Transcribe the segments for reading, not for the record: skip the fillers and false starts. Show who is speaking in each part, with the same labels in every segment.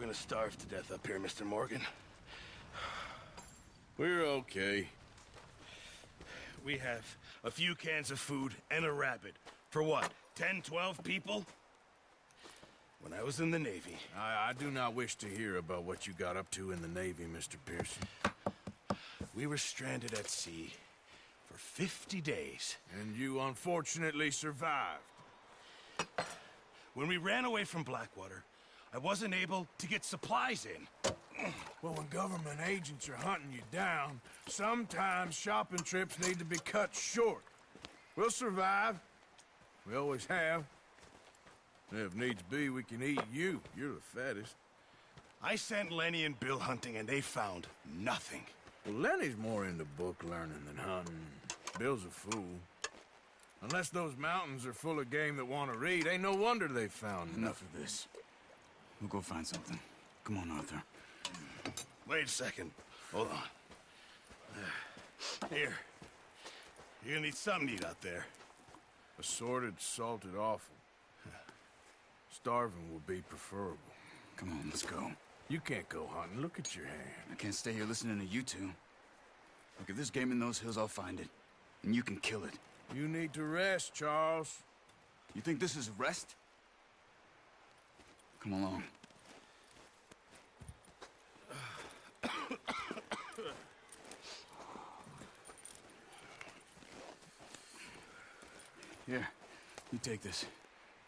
Speaker 1: gonna starve to death up here, Mr. Morgan.
Speaker 2: We're okay.
Speaker 1: We have a few cans of food and a rabbit. For what, 10, 12 people? When I was in the Navy...
Speaker 2: I do not wish to hear about what you got up to in the Navy, Mr. Pearson.
Speaker 1: We were stranded at sea for 50 days.
Speaker 2: And you unfortunately survived.
Speaker 1: When we ran away from Blackwater, I wasn't able to get supplies in.
Speaker 2: Well, when government agents are hunting you down, sometimes shopping trips need to be cut short. We'll survive. We always have. If needs be, we can eat you. You're the fattest.
Speaker 1: I sent Lenny and Bill hunting, and they found nothing.
Speaker 2: Well, Lenny's more into book learning than hunting. Bill's a fool. Unless those mountains are full of game that want to read, ain't no wonder they found
Speaker 3: Enough of this. We'll go find something. Come on, Arthur.
Speaker 1: Wait a second. Hold on. Here. You're gonna need something to eat out there.
Speaker 2: Assorted, salted offal. Starving will be preferable.
Speaker 3: Come on, let's go.
Speaker 2: You can't go hunting. Look at your hand.
Speaker 3: I can't stay here listening to you two. Look, if there's game in those hills, I'll find it. And you can kill it.
Speaker 2: You need to rest, Charles.
Speaker 3: You think this is rest? Come along. Here, you take this.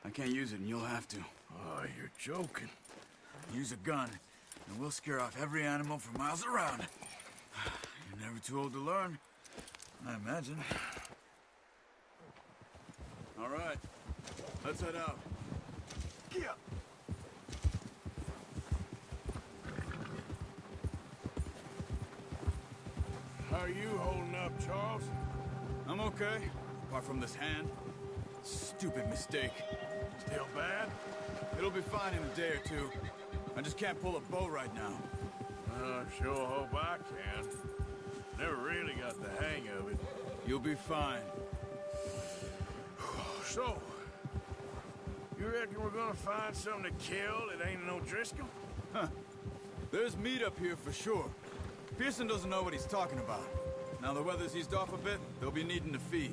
Speaker 3: I can't use it, and you'll have to.
Speaker 2: Oh, you're joking.
Speaker 3: Use a gun, and we'll scare off every animal for miles around. You're never too old to learn, I imagine. All right, let's head out.
Speaker 1: Yeah.
Speaker 2: How are you holding up, Charles?
Speaker 3: I'm okay, apart from this hand. Stupid mistake.
Speaker 2: Still bad?
Speaker 3: It'll be fine in a day or two. I just can't pull a bow right now.
Speaker 2: I sure hope I can. Never really got the hang of it.
Speaker 3: You'll be fine.
Speaker 2: So, you reckon we're gonna find something to kill that ain't no Driscoll?
Speaker 3: Huh. There's meat up here for sure. Pearson doesn't know what he's talking about. Now the weather's eased off a bit, they'll be needing to feed.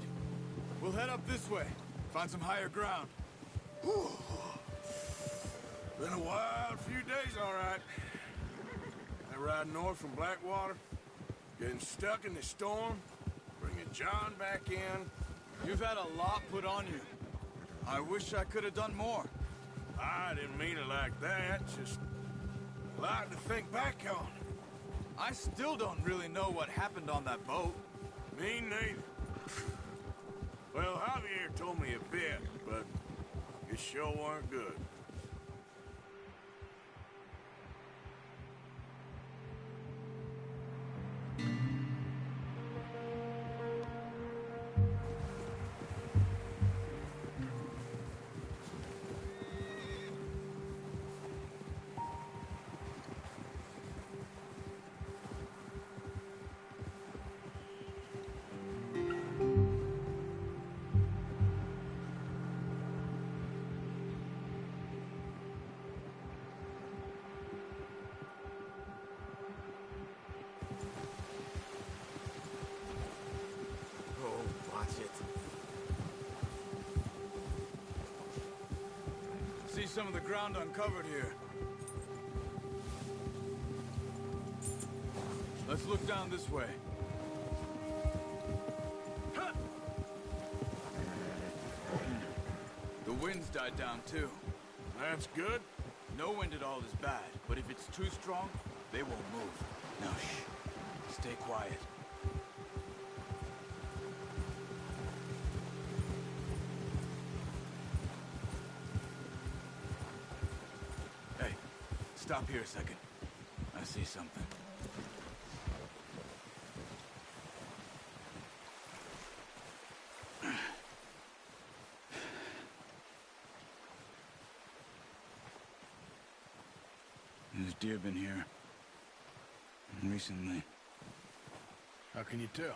Speaker 3: We'll head up this way, find some higher ground.
Speaker 2: Whew. Been a wild few days, all right. I ride north from Blackwater, getting stuck in the storm, bringing John back in.
Speaker 3: You've had a lot put on you. I wish I could have done more.
Speaker 2: I didn't mean it like that, just a lot to think back on.
Speaker 3: I still don't really know what happened on that boat.
Speaker 2: Me neither. Well, Javier told me a bit, but it sure weren't good.
Speaker 3: See some of the ground uncovered here. Let's look down this way. The wind's died down too.
Speaker 2: That's good.
Speaker 3: No wind at all is bad, but if it's too strong, they won't move. Now shh. Stay quiet. Hey, stop here a second. I see something. There's deer been here. Recently.
Speaker 2: How can you tell?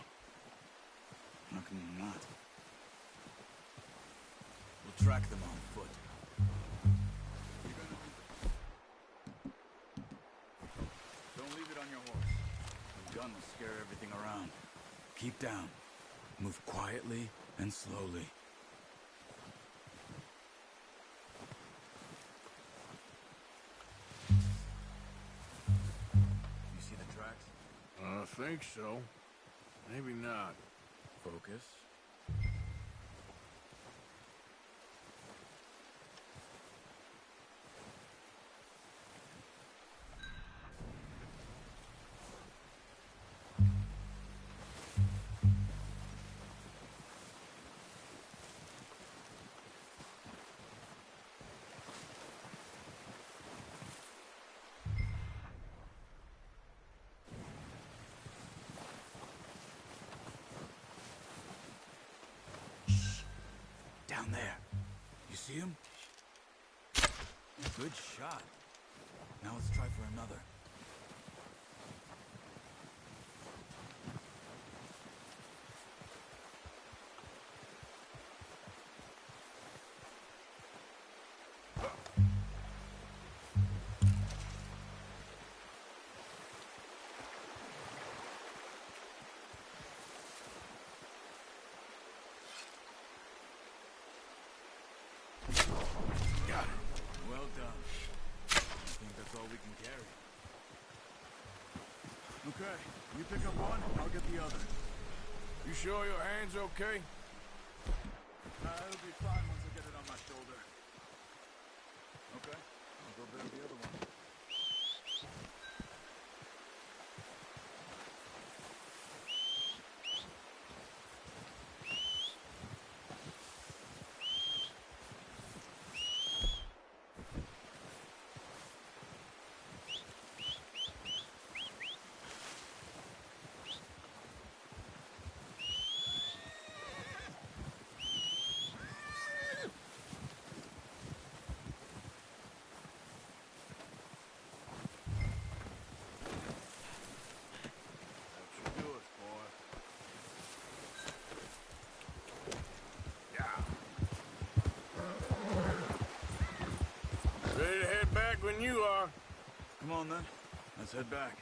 Speaker 3: How can you not? We'll track them on foot. on your horse. The gun will scare everything around. Keep down. Move quietly and slowly. You see the tracks?
Speaker 2: I think so. Maybe not.
Speaker 3: Focus. Down there. You see him? Good shot. Now let's try for another.
Speaker 2: Got it.
Speaker 3: Well done. I think that's all we can carry. Okay, you pick up one, I'll get the other.
Speaker 2: You sure your hand's okay?
Speaker 3: It'll be fine once I get it on my shoulder. Okay, I'll go grab the other one.
Speaker 2: That should do it, boy. Yeah. Ready to head back when you are.
Speaker 3: Come on then, let's head back.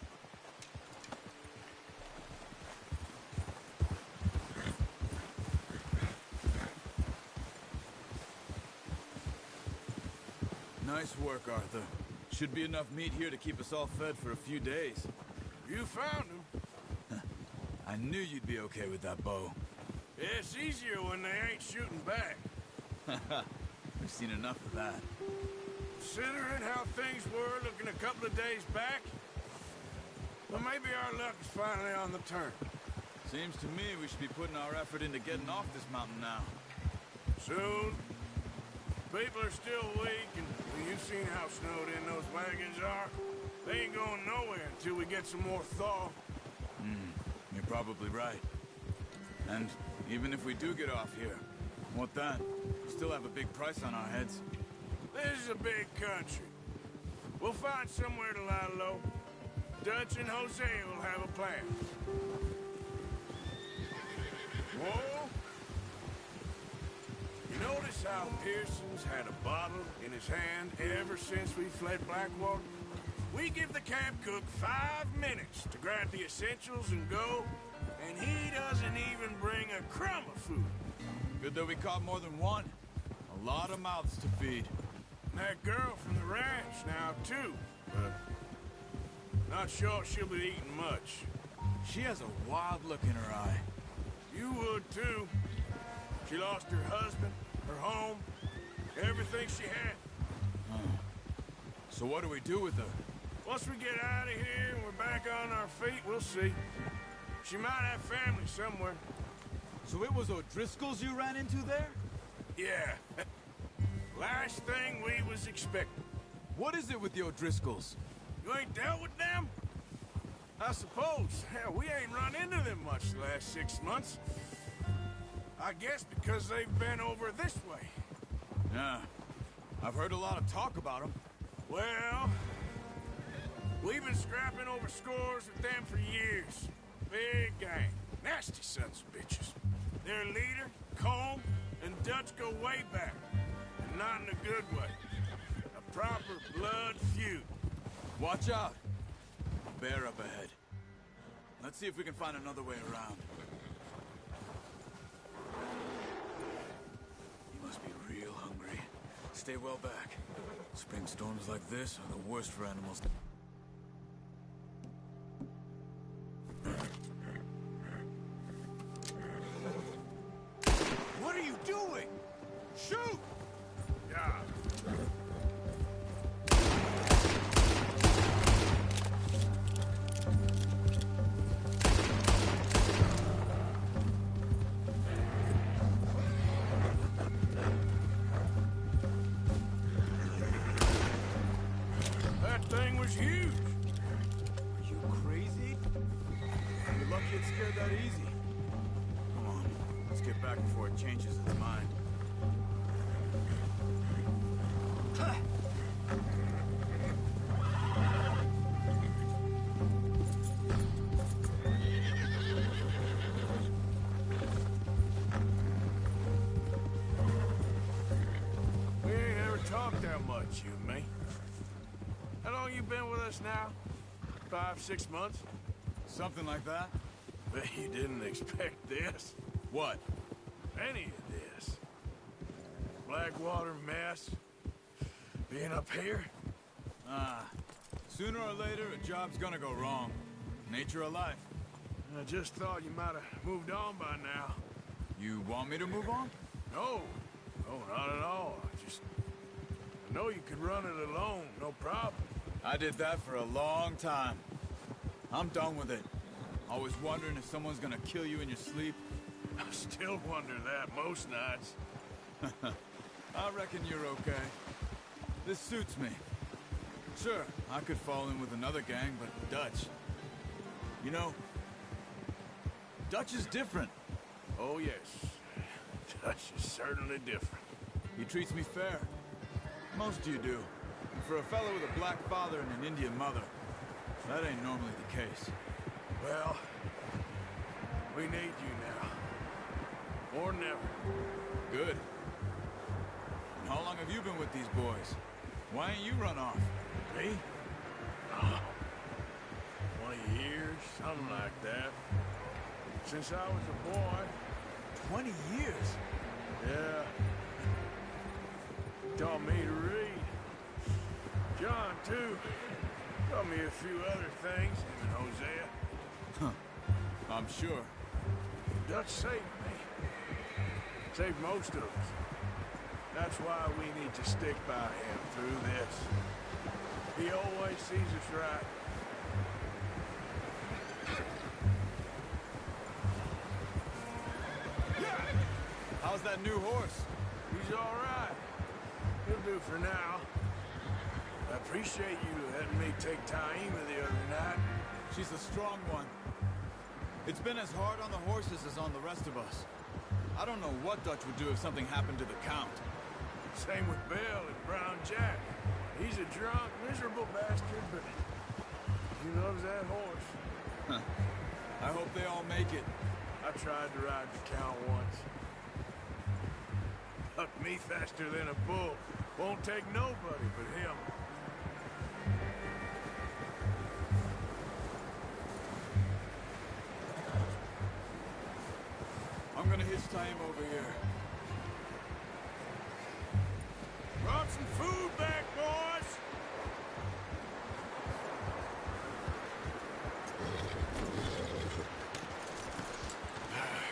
Speaker 3: Nice work, Arthur. Should be enough meat here to keep us all fed for a few days.
Speaker 2: You found him.
Speaker 3: I knew you'd be okay with that bow.
Speaker 2: Yeah, it's easier when they ain't shooting back.
Speaker 3: We've seen enough of that.
Speaker 2: Considering how things were looking a couple of days back, well, maybe our luck is finally on the turn.
Speaker 3: Seems to me we should be putting our effort into getting off this mountain now.
Speaker 2: Soon. People are still weak, and you've seen how snowed in those wagons are. They ain't going nowhere until we get some more thaw.
Speaker 3: You're probably right. And even if we do get off here, what then? We still have a big price on our heads.
Speaker 2: This is a big country. We'll find somewhere to lie low. Dutch and Hosea will have a plan. Whoa! You notice how Pearson's had a bottle in his hand ever since we fled Blackwater? We give the camp cook 5 minutes to grab the essentials and go, and he doesn't even bring a crumb of food.
Speaker 3: Good that we caught more than one. A lot of mouths to feed.
Speaker 2: And that girl from the ranch now, too. But not sure she'll be eating much.
Speaker 3: She has a wild look in her eye.
Speaker 2: You would, too. She lost her husband, her home, everything she had.
Speaker 3: So what do we do with her?
Speaker 2: Once we get out of here and we're back on our feet, we'll see. She might have family somewhere.
Speaker 3: So it was O'Driscoll's you ran into there?
Speaker 2: Yeah. Last thing we was expecting.
Speaker 3: What is it with the O'Driscolls?
Speaker 2: You ain't dealt with them? I suppose. Hell, we ain't run into them much the last 6 months. I guess because they've been over this way.
Speaker 3: Yeah. I've heard a lot of talk about them.
Speaker 2: Well, we've been scrapping over scores with them for years. Big gang. Nasty sons of bitches. Their leader, Colm, and Dutch go way back. And not in a good way. A proper blood feud.
Speaker 3: Watch out. bear up ahead. Let's see if we can find another way around. You must be real hungry. Stay well back. Spring storms like this are the worst for animals. What are you doing? Shoot!
Speaker 2: Yeah. That thing was huge.
Speaker 3: Are you crazy? You're lucky it scared that easy. Come on, let's get back before it changes its mind.
Speaker 2: We ain't ever talked that much, you and me. How long you been with us now? 5, 6 months?
Speaker 3: Something like that?
Speaker 2: Bet you didn't expect this.
Speaker 3: What?
Speaker 2: Any of this. Blackwater mess. Being up here?
Speaker 3: Sooner or later, a job's gonna go wrong. Nature of life.
Speaker 2: I just thought you might have moved on by now.
Speaker 3: You want me to move on?
Speaker 2: No. No, not at all. I know you could run it alone, no problem.
Speaker 3: I did that for a long time. I'm done with it. Always wondering if someone's gonna kill you in your sleep.
Speaker 2: I still wonder that most nights.
Speaker 3: I reckon you're okay. This suits me. Sure, I could fall in with another gang, but Dutch... You know, Dutch is different.
Speaker 2: Oh, yes. Dutch is certainly different.
Speaker 3: He treats me fair. Most of you do. And for a fellow with a black father and an Indian mother, that ain't normally the case.
Speaker 2: Well, we need you now. More than ever.
Speaker 3: Good. And how long have you been with these boys? Why ain't you run off?
Speaker 2: Me? Oh, 20 years, something like that. Since I was a boy.
Speaker 3: 20 years?
Speaker 2: Yeah. Taught me to read. John, too. Taught me a few other things, him and Hosea.
Speaker 3: I'm sure.
Speaker 2: Dutch saved me. Saved most of us. That's why we need to stick by him through this. He always sees us right.
Speaker 3: How's that new horse?
Speaker 2: He's all right. He'll do for now. I appreciate you letting me take Taima the other night.
Speaker 3: She's a strong one. It's been as hard on the horses as on the rest of us. I don't know what Dutch would do if something happened to the Count.
Speaker 2: Same with Bill and Brown Jack. He's a drunk, miserable bastard, but he loves that horse.
Speaker 3: I hope they all make it.
Speaker 2: I tried to ride the Count once. Bucked me faster than a bull. Won't take nobody but him.
Speaker 3: I'm gonna hitch time over here.
Speaker 2: Brought some food back, boys!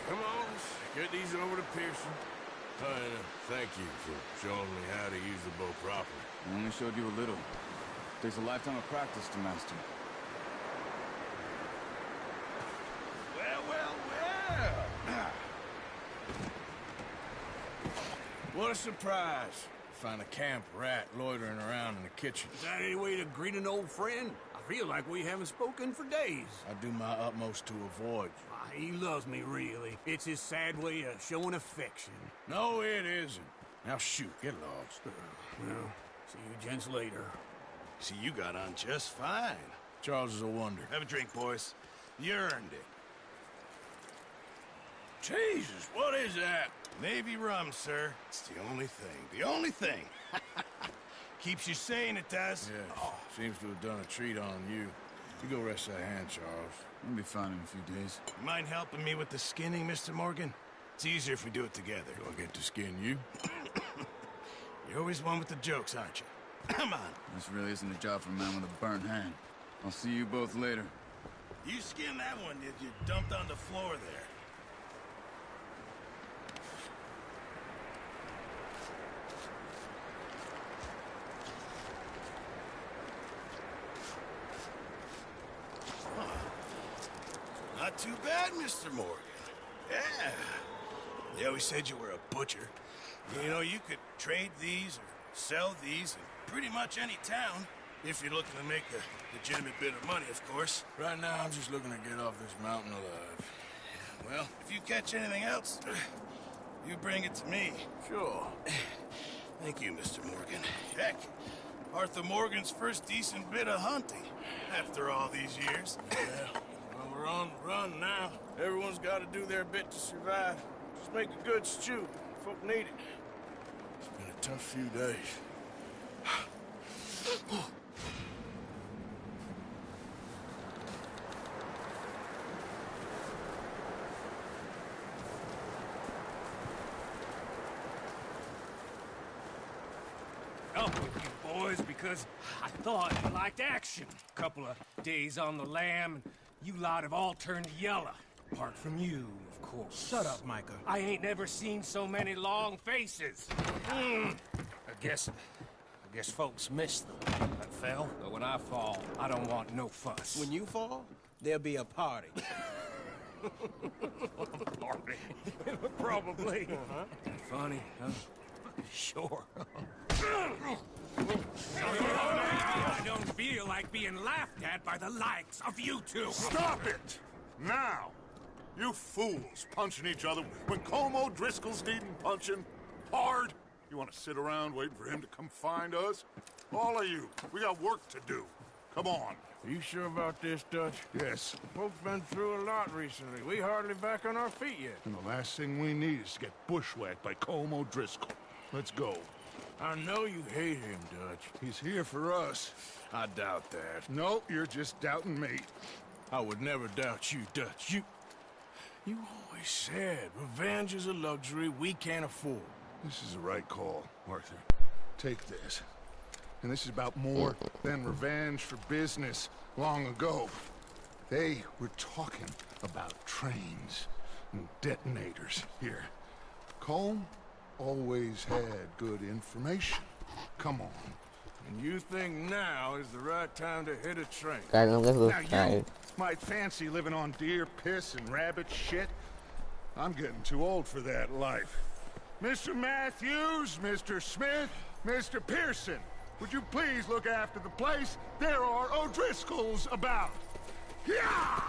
Speaker 2: Come on, let's get these over to Pearson. Thank you for showing me how to use the bow properly.
Speaker 3: I only showed you a little. Takes a lifetime of practice to master.
Speaker 2: Well, well, well! What a surprise. Find a camp rat loitering around in the kitchen.
Speaker 4: Is that any way to greet an old friend? I feel like we haven't spoken for days.
Speaker 2: I do my utmost to avoid you.
Speaker 4: He loves me, really. It's his sad way of showing affection.
Speaker 2: No, it isn't. Now shoot, get lost.
Speaker 4: Well, see you gents later.
Speaker 1: See, you got on just fine.
Speaker 2: Charles is a wonder.
Speaker 1: Have a drink, boys. You earned it.
Speaker 2: Jesus, what is that?
Speaker 1: Navy rum, sir. It's the only thing. The only thing. Keeps you sane, it does.
Speaker 2: Yeah, seems to have done a treat on you. You go rest that hand, Charles.
Speaker 3: I'll be fine in a few days.
Speaker 1: You mind helping me with the skinning, Mr. Morgan? It's easier if we do it together.
Speaker 2: Do I get to skin you?
Speaker 1: You're always one with the jokes, aren't you? Come on.
Speaker 3: This really isn't a job for a man with a burnt hand. I'll see you both later.
Speaker 1: You skinned that one that you dumped on the floor there. Not too bad, Mr. Morgan. Yeah. They always said you were a butcher. You know, you could trade these or sell these in pretty much any town. If you're looking to make a legitimate bit of money, of course.
Speaker 2: Right now, I'm just looking to get off this mountain alive.
Speaker 1: Well, if you catch anything else, you bring it to me.
Speaker 2: Sure.
Speaker 1: Thank you, Mr. Morgan. Heck, Arthur Morgan's first decent bit of hunting after all these years.
Speaker 2: Yeah. Well, we're on the run now. Everyone's got to do their bit to survive. Just make a good stew. Folk need it. It's been a tough few days.
Speaker 5: Up with you boys because I thought you liked action. Couple of days on the lam, and you lot have all turned yellow. Apart from you, of course.
Speaker 6: Shut up, Micah.
Speaker 5: I ain't never seen so many long faces. I guess folks miss them. I fell, but when I fall, I don't want no fuss.
Speaker 6: When you fall, there'll be a party.
Speaker 5: Party. Probably. Funny, huh? Sure. I don't feel like being laughed at by the likes of you two.
Speaker 7: Stop it! Now! You fools punching each other when Colm O'Driscoll's needing punching. Hard! You want to sit around waiting for him to come find us? All of you, we got work to do. Come on.
Speaker 2: Are you sure about this, Dutch?
Speaker 7: Yes.
Speaker 2: Folks been through a lot recently. We hardly back on our feet yet.
Speaker 7: And the last thing we need is to get bushwhacked by Colm O'Driscoll. Let's go.
Speaker 2: I know you hate him, Dutch.
Speaker 7: He's here for us.
Speaker 2: I doubt that.
Speaker 7: No, you're just doubting me.
Speaker 2: I would never doubt you, Dutch. You always said revenge is a luxury we can't afford.
Speaker 7: This is the right call, Arthur. Take this. And this is about more than revenge for business long ago. They were talking about trains and detonators here. Colm always had good information. Come on.
Speaker 2: And you think now is the right time to hit a train?
Speaker 7: Now you might fancy living on deer piss and rabbit shit. I'm getting too old for that life. Mr. Matthews, Mr. Smith, Mr. Pearson, would you please look after the place? There are O'Driscolls about. Yeah!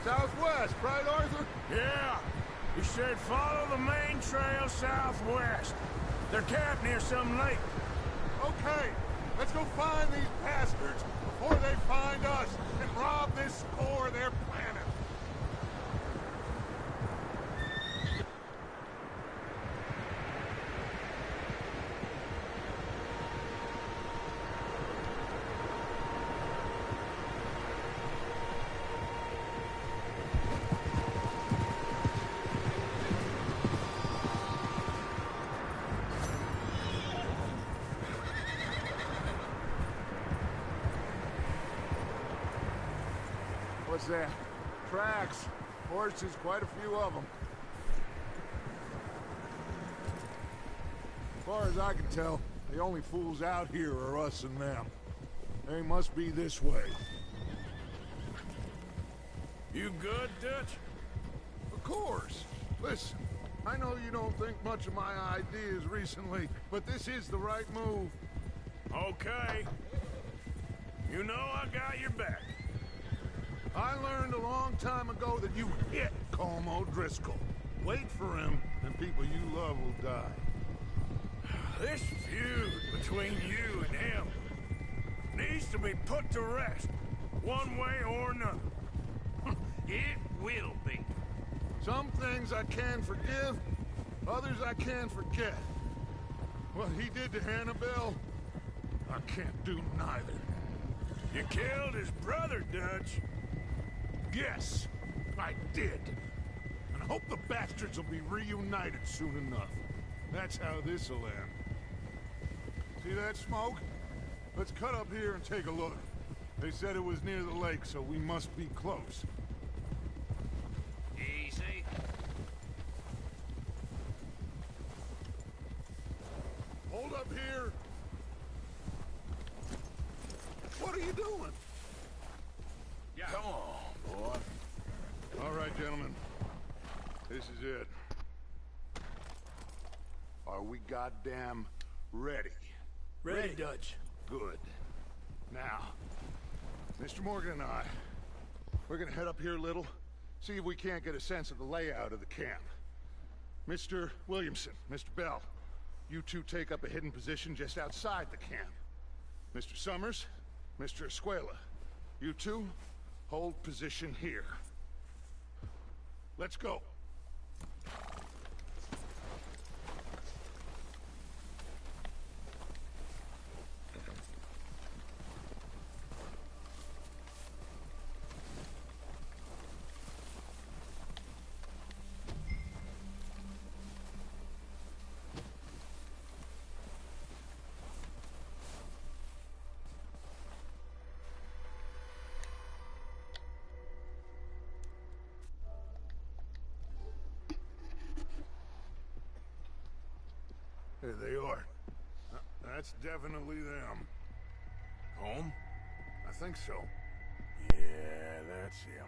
Speaker 7: Southwest, right, Arthur?
Speaker 2: Yeah. He said follow the main trail southwest. They're camped near some lake.
Speaker 7: Okay, let's go find these bastards before they find us and rob this core of their planet. What's that? Tracks. Horses, quite a few of them. As far as I can tell, the only fools out here are us and them. They must be this way.
Speaker 2: You good, Dutch?
Speaker 7: Of course. Listen, I know you don't think much of my ideas recently, but this is the right move.
Speaker 2: Okay. You know I got your back.
Speaker 7: I learned a long time ago that you hit Colm O'Driscoll. Wait for him, and people you love will die.
Speaker 2: This feud between you and him needs to be put to rest, one way or another.
Speaker 5: It will be.
Speaker 7: Some things I can forgive, others I can forget. What he did to Annabelle, I can't do neither.
Speaker 2: You killed his brother, Dutch.
Speaker 7: Yes, I did. And I hope the bastards will be reunited soon enough. That's how this'll end. See that smoke? Let's cut up here and take a look. They said it was near the lake, so we must be close.
Speaker 4: Easy.
Speaker 7: Hold up here! What are you doing?
Speaker 4: Yeah.
Speaker 7: Come on, boy. All right, gentlemen. This is it. Are we goddamn ready?
Speaker 2: Ready, Dutch.
Speaker 7: Good. Now, Mr. Morgan and I, we're gonna head up here a little, see if we can't get a sense of the layout of the camp. Mr. Williamson, Mr. Bell, you two take up a hidden position just outside the camp. Mr. Summers, Mr. Escuela, you two hold position here. Let's go. There they are. That's definitely them.
Speaker 2: Home?
Speaker 7: I think so.
Speaker 2: Yeah, that's him.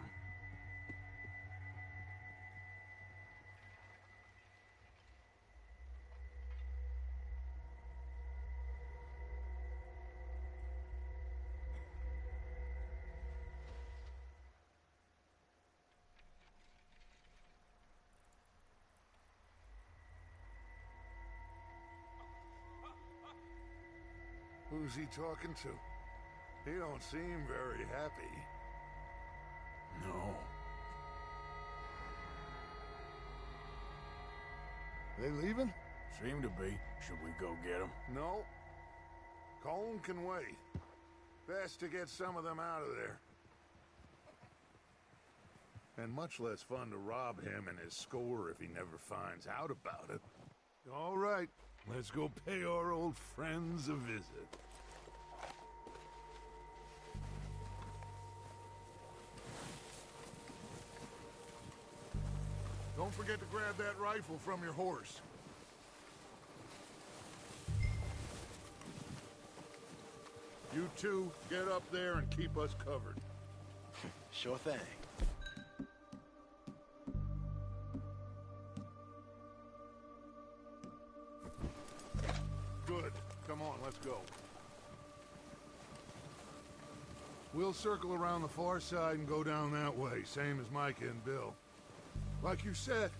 Speaker 7: Who's he talking to? He don't seem very happy.
Speaker 2: No.
Speaker 7: They leaving?
Speaker 2: Seem to be. Should we go get him?
Speaker 7: No. Colm can wait. Best to get some of them out of there. And much less fun to rob him and his score if he never finds out about it. All right, let's go pay our old friends a visit. Don't forget to grab that rifle from your horse. You two, get up there and keep us covered.
Speaker 1: Sure thing.
Speaker 7: Good. Come on, let's go. We'll circle around the far side and go down that way, same as Micah and Bill. Like you said,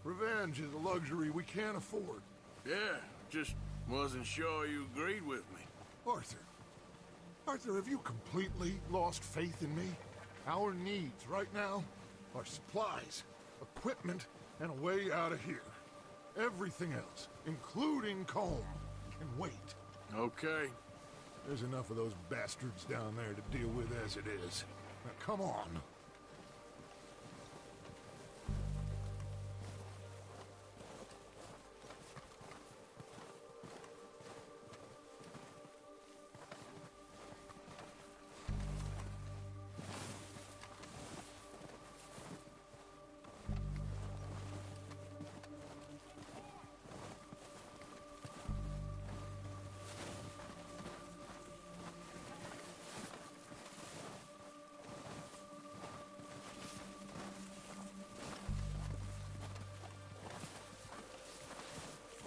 Speaker 7: revenge is a luxury we can't afford.
Speaker 2: Yeah, just wasn't sure you agreed with me.
Speaker 7: Arthur, have you completely lost faith in me? Our needs right now are supplies, equipment, and a way out of here. Everything else, including Colm, can wait.
Speaker 2: Okay.
Speaker 7: There's enough of those bastards down there to deal with as it is. Now, come on.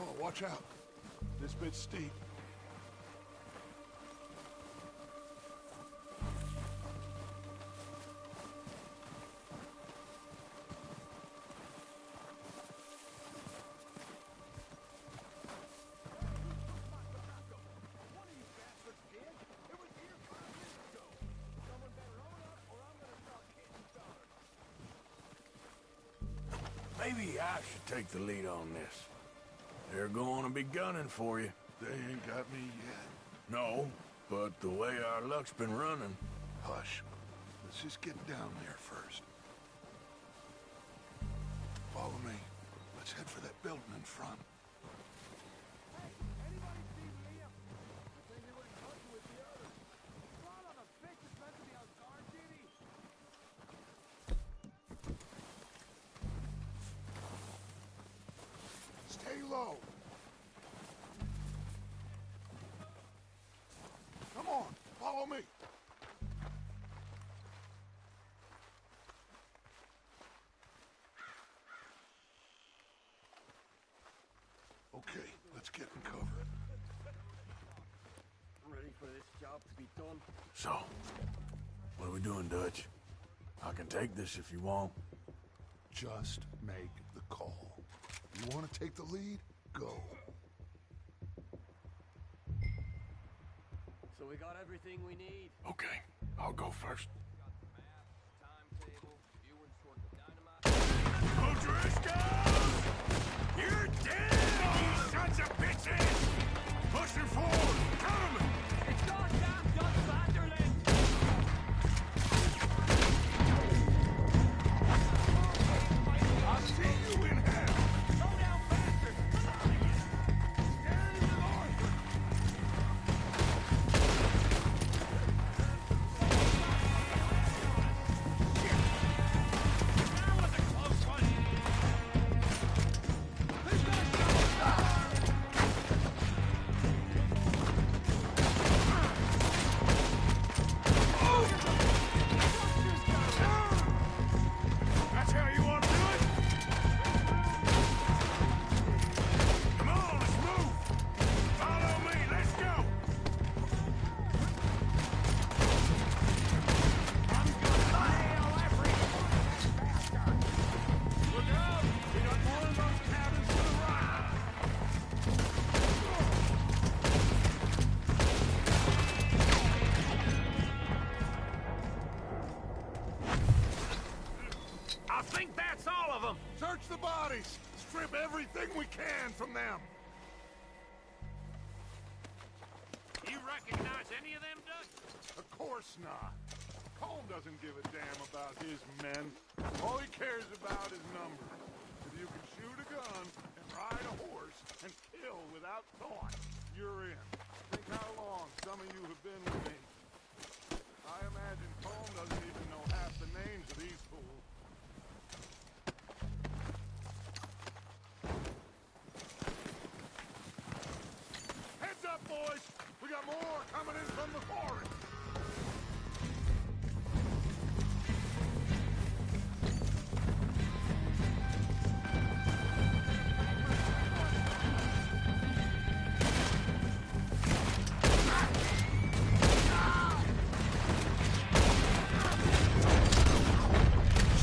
Speaker 7: Oh, watch out. This bit's steep.
Speaker 2: Maybe I should take the lead on this. They're going to be gunning for you.
Speaker 7: They ain't got me yet.
Speaker 2: No, but the way our luck's been running...
Speaker 7: Hush. Let's just get down there first. Follow me. Let's head for that building in front. Stay low. Come on, follow me. Okay, let's get in cover.
Speaker 4: Ready for this job to be done?
Speaker 2: So, what are we doing, Dutch? I can take this if you want.
Speaker 7: Just make the call. You want to take the lead? Go.
Speaker 4: So we got everything we need.
Speaker 2: Okay, I'll go first.
Speaker 4: Timetable, viewers toward the dynamite.
Speaker 2: O'Driscoll! You're dead! You sons of bitches! Pushing forward! Coming!
Speaker 4: It's goddamn Dutch Vanderland!
Speaker 2: I'll see you in hell!
Speaker 4: Slow down faster! Come on again!
Speaker 2: Carry the Lord!
Speaker 5: That was a close one.
Speaker 2: That's how you want to do it? Come on, let's move! Follow me, let's go! Look out! We got more of those cabins to the right!
Speaker 5: I think that's all of them.
Speaker 7: Search the bodies! Strip everything we can from them!
Speaker 5: You recognize any of them, Dutch?
Speaker 7: Of course not. Colm doesn't give a damn about his men. All he cares about is numbers. If you can shoot a gun and ride a horse and kill without thought, you're in. Think how long some of you have been with me. I imagine Colm doesn't even know half the names of these fools. Heads up, boys! We got more coming in from the forest!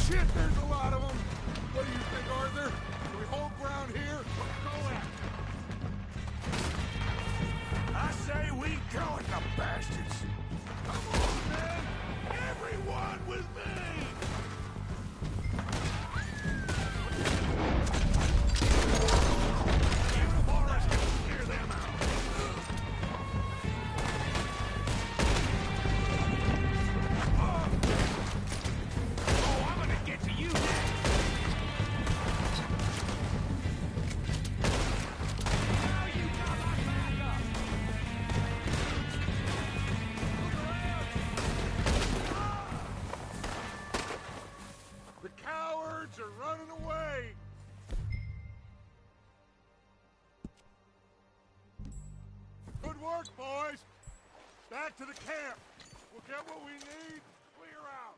Speaker 7: Shit, there's a lot of them! What do you think, Arthur? Do we hold ground here or go after?
Speaker 2: I say we go at the bastards!
Speaker 7: Come on, man! Everyone with me! In the forest, clear them out!
Speaker 5: Oh, I'm gonna get to you next. Now you got my back up.
Speaker 7: The cowards are running away! Good work, boys! Back to the camp! We'll get what we need, clear out!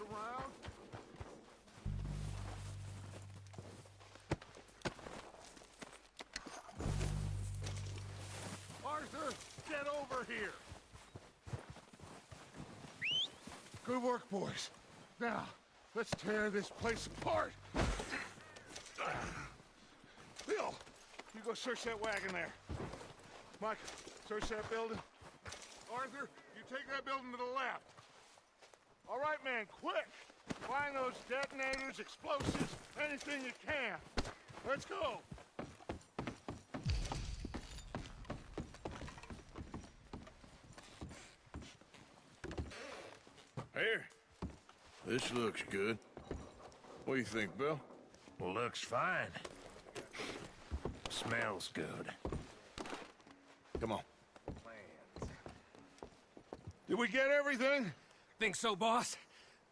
Speaker 7: around? Arthur, get over here! Good work, boys. Now, let's tear this place apart. Bill, you go search that wagon there. Mike, search that building. Arthur, you take that building to the left. All right, man, quick! Find those detonators, explosives, anything you can. Let's go!
Speaker 2: Here. This looks good. What do you think, Bill?
Speaker 1: Looks fine. Smells good.
Speaker 2: Come on. Did we get everything?
Speaker 5: Think so, boss?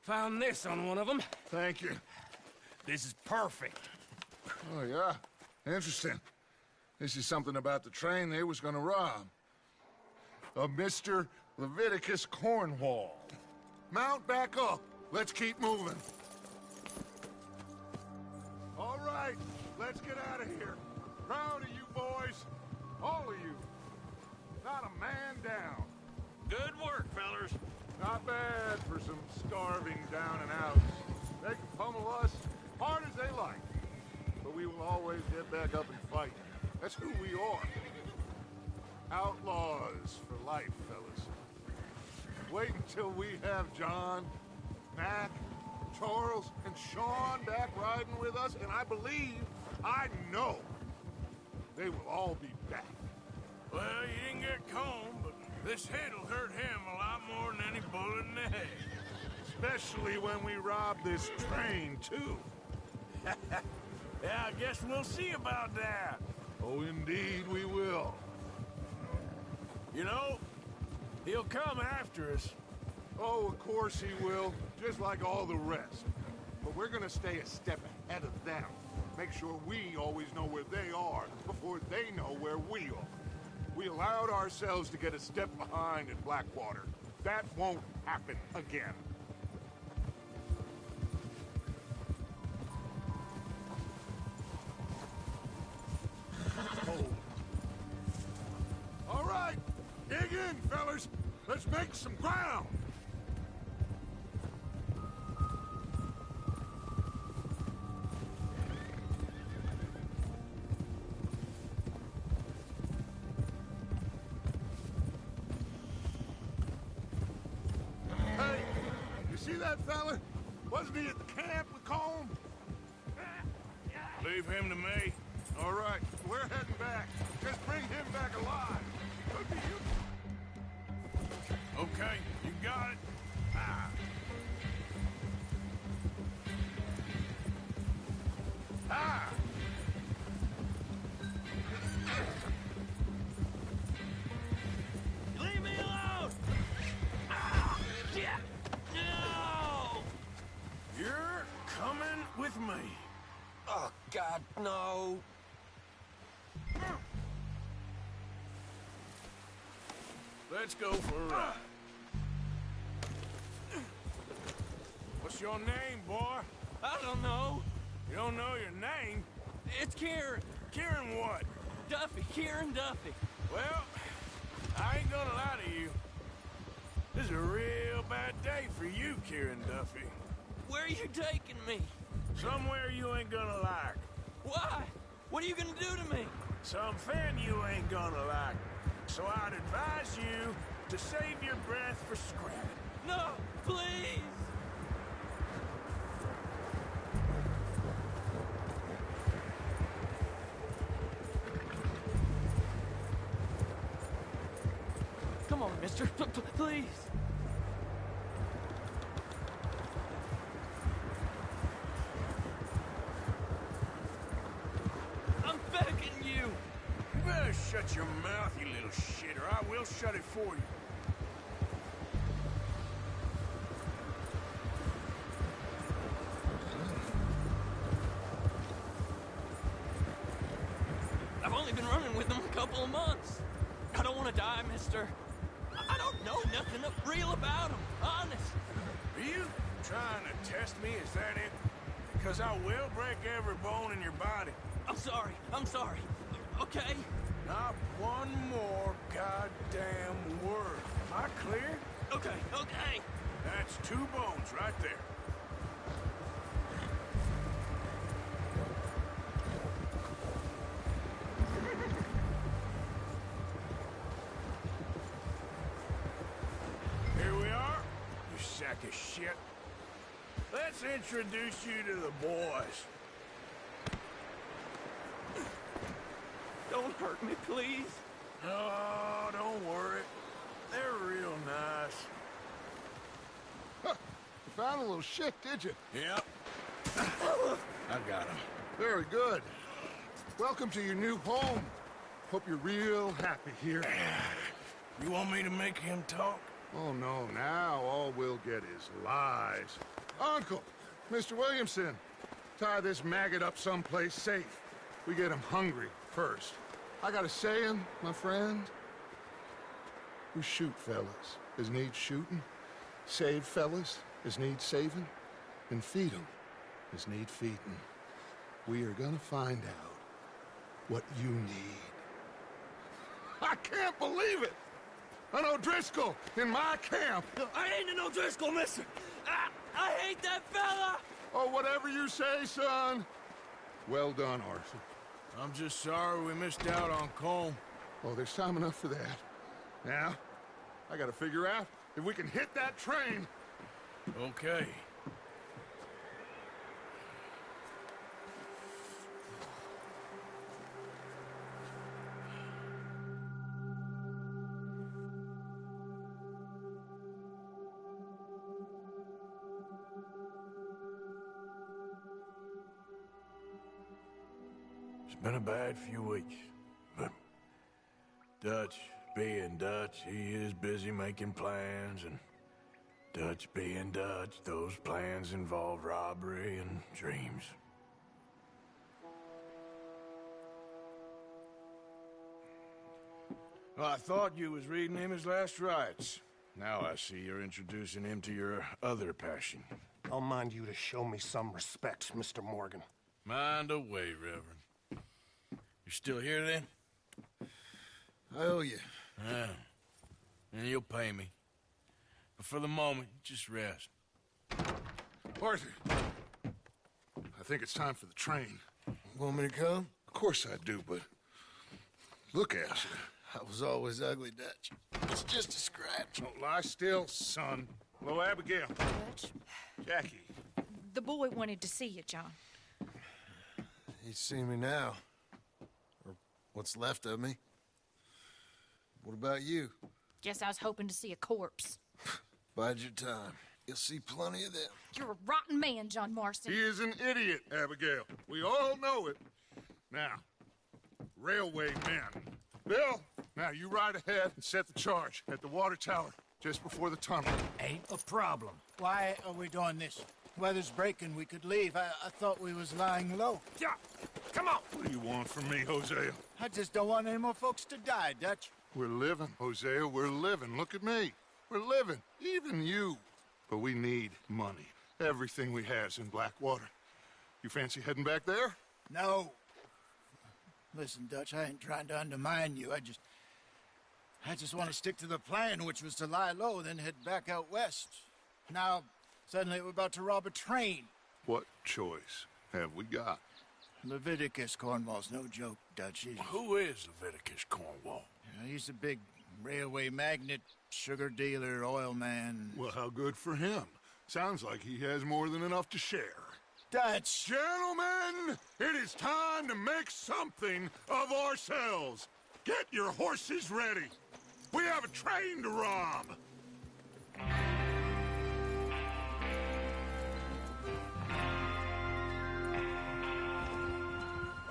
Speaker 5: Found this on one of them.
Speaker 2: Thank you.
Speaker 1: This is perfect.
Speaker 7: Oh, yeah? Interesting. This is something about the train they was gonna rob. Of Mr. Leviticus Cornwall. Mount back up. Let's keep moving. All right, let's get out of here. Proud of you boys. All of you. Not a man down.
Speaker 1: Good work, fellers.
Speaker 7: Not bad for some starving down and outs. They can pummel us hard as they like. But we will always get back up and fight. That's who we are. Outlaws for life, fellas. Wait until we have John, Mac, Charles, and Sean back riding with us, and I know, they will all be back.
Speaker 1: Well, you didn't get Combe, but this hit'll hurt him a lot more than any bullet in the head.
Speaker 7: Especially when we rob this train, too.
Speaker 1: Yeah, I guess we'll see about that.
Speaker 7: Oh, indeed we will.
Speaker 1: You know, he'll come after us.
Speaker 7: Oh, of course he will, just like all the rest. But we're gonna stay a step ahead of them. Make sure we always know where they are before they know where we are. We allowed ourselves to get a step behind at Blackwater. That won't happen again. Oh. All right, dig in, fellas. Let's make some ground. Hey, you see that fella? Wasn't he at the camp with Colm?
Speaker 1: Leave him to me.
Speaker 7: All right, we're heading back. Just bring him back alive. Could be you.
Speaker 1: Okay, you got it. Ah. Ah! Leave me alone! Ah! Yeah! No! You're coming with me.
Speaker 6: Oh, God, no.
Speaker 1: Let's go for a ride. What's your name, boy?
Speaker 5: I don't know.
Speaker 1: You don't know your name?
Speaker 5: It's Kieran.
Speaker 1: Kieran what?
Speaker 5: Duffy. Kieran Duffy.
Speaker 1: Well, I ain't gonna lie to you. This is a real bad day for you, Kieran Duffy.
Speaker 5: Where are you taking me?
Speaker 1: Somewhere you ain't gonna like.
Speaker 5: Why? What are you gonna do to me?
Speaker 1: Something you ain't gonna like. So I'd advise you to save your breath for scrapping.
Speaker 5: No, please. Come on, mister. Please. I'm begging you.
Speaker 1: You better shut your mouth, you little shit, or I will shut it for you.
Speaker 5: I've only been running with them a couple of months. I don't want to die, mister. I don't know nothing real about them, honest.
Speaker 1: Are you
Speaker 2: trying to test me? Is that it? Because I will break every bone in your body.
Speaker 6: I'm sorry. Okay?
Speaker 2: Not one more goddamn word. Am I clear?
Speaker 6: Okay.
Speaker 2: That's 2 bones right there. Here we are, you sack of shit. Let's introduce you to the boys.
Speaker 6: Don't hurt me, please.
Speaker 2: Oh, don't worry. They're real nice.
Speaker 7: Huh. You found a little shit, did you?
Speaker 2: Yep. I got him.
Speaker 7: Very good. Welcome to your new home. Hope you're real happy here.
Speaker 2: You want me to make him talk?
Speaker 7: Oh, no, now all we'll get is lies. Uncle, Mr. Williamson, tie this maggot up someplace safe. We get him hungry first. I got a saying, my friend. We shoot fellas as need shooting, save fellas as need saving, and feed 'em as need feeding. We are gonna find out what you need. I can't believe it! An O'Driscoll in my camp!
Speaker 6: I ain't an O'Driscoll, mister. I hate that fella.
Speaker 7: Oh, whatever you say, son. Well done, Arthur.
Speaker 2: I'm just sorry we missed out on Colm.
Speaker 7: Oh, there's time enough for that. Now, I gotta figure out if we can hit that train.
Speaker 2: Okay. It's been a bad few weeks, but Dutch being Dutch, he is busy making plans, and Dutch being Dutch, those plans involve robbery and dreams. Well, I thought you was reading him his last rites. Now I see you're introducing him to your other passion.
Speaker 8: I'll mind you to show me some respect, Mr. Morgan.
Speaker 2: Mind away, Reverend. You still here, then?
Speaker 1: I owe you.
Speaker 2: Yeah. And you'll pay me. But for the moment, just rest.
Speaker 7: Arthur, I think it's time for the train.
Speaker 1: Want me to come?
Speaker 7: Of course I do, but look at you.
Speaker 1: I was always ugly, Dutch. It's just a scratch.
Speaker 7: Don't lie still, son. Hello, Abigail.
Speaker 9: Dutch,
Speaker 7: Jackie.
Speaker 9: the boy wanted to see you, John.
Speaker 1: He's seen me now. Or what's left of me. What about you?
Speaker 9: Guess I was hoping to see a corpse.
Speaker 1: Bide your time. You'll see plenty of them.
Speaker 9: You're a rotten man, John Marston.
Speaker 7: He is an idiot, Abigail. We all know it. Now, railway men. Bill, now you ride ahead and set the charge at the water tower just before the tunnel.
Speaker 10: Ain't a problem. Why are we doing this? Weather's breaking. We could leave. I thought we was lying low.
Speaker 2: Yeah, come on.
Speaker 7: What do you want from me, Hosea?
Speaker 10: I just don't want any more folks to die, Dutch.
Speaker 7: We're living, Hosea. We're living. Look at me. We're living. Even you. But we need money. Everything we has in Blackwater. You fancy heading back there?
Speaker 10: No. Listen, Dutch, I ain't trying to undermine you. I just want to stick to the plan, which was to lie low, then head back out west. Now, suddenly we're about to rob a train.
Speaker 7: What choice have we got?
Speaker 10: Leviticus Cornwall's no joke, Dutch.
Speaker 2: Who is Leviticus Cornwall?
Speaker 10: He's a big railway magnate, sugar dealer, oil man.
Speaker 7: Well, how good for him. Sounds like he has more than enough to share.
Speaker 10: Dutch!
Speaker 7: Gentlemen, it is time to make something of ourselves. Get your horses ready. We have a train to rob.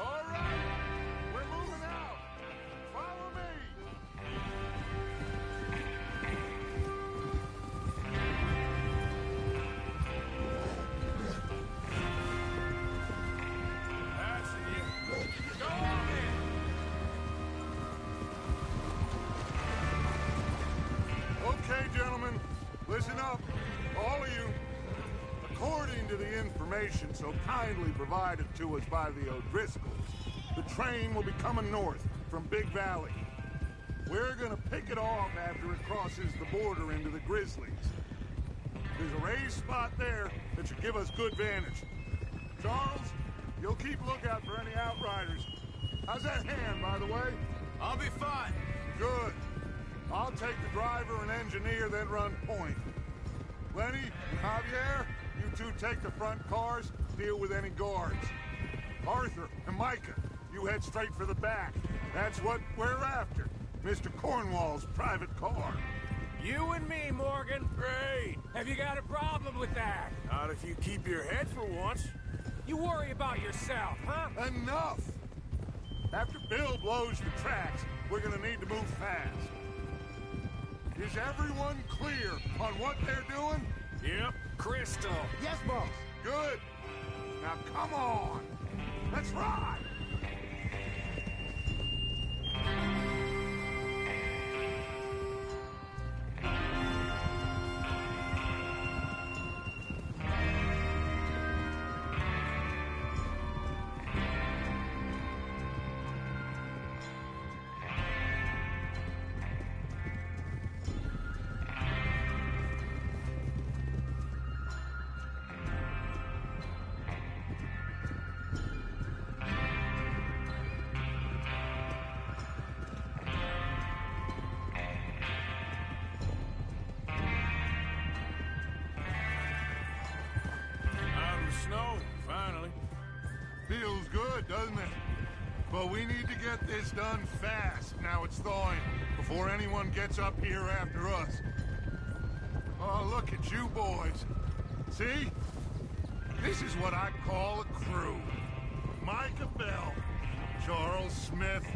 Speaker 7: All right, we're moving out. Follow me.
Speaker 2: That's it. Go on in.
Speaker 7: Okay, gentlemen, listen up, all of you. According to the information so kindly provided to us by the O'Driscolls, the train will be coming north from Big Valley. We're gonna pick it off after it crosses the border into the Grizzlies. There's a raised spot there that should give us good vantage. Charles, you'll keep lookout for any outriders. How's that hand, by the way?
Speaker 3: I'll be fine.
Speaker 7: Good. I'll take the driver and engineer, then run point. Lenny and Javier, you two take the front cars, deal with any guards. Arthur and Micah, you head straight for the back. That's what we're after. Mr. Cornwall's private car.
Speaker 5: You and me, Morgan. Great. Have you got a problem with that?
Speaker 2: Not if you keep your head for once.
Speaker 5: You worry about yourself, huh?
Speaker 7: Enough! After Bill blows the tracks, we're gonna need to move fast. Is everyone clear on what they're doing?
Speaker 5: Yep. Crystal.
Speaker 10: Yes, boss.
Speaker 7: Good. Now come on. Let's ride.
Speaker 2: Snow, finally.
Speaker 7: Feels good, doesn't it? But we need to get this done fast, now it's thawing, before anyone gets up here after us. Oh, look at you boys. See? This is what I call a crew. Micah Bell, Charles Smith,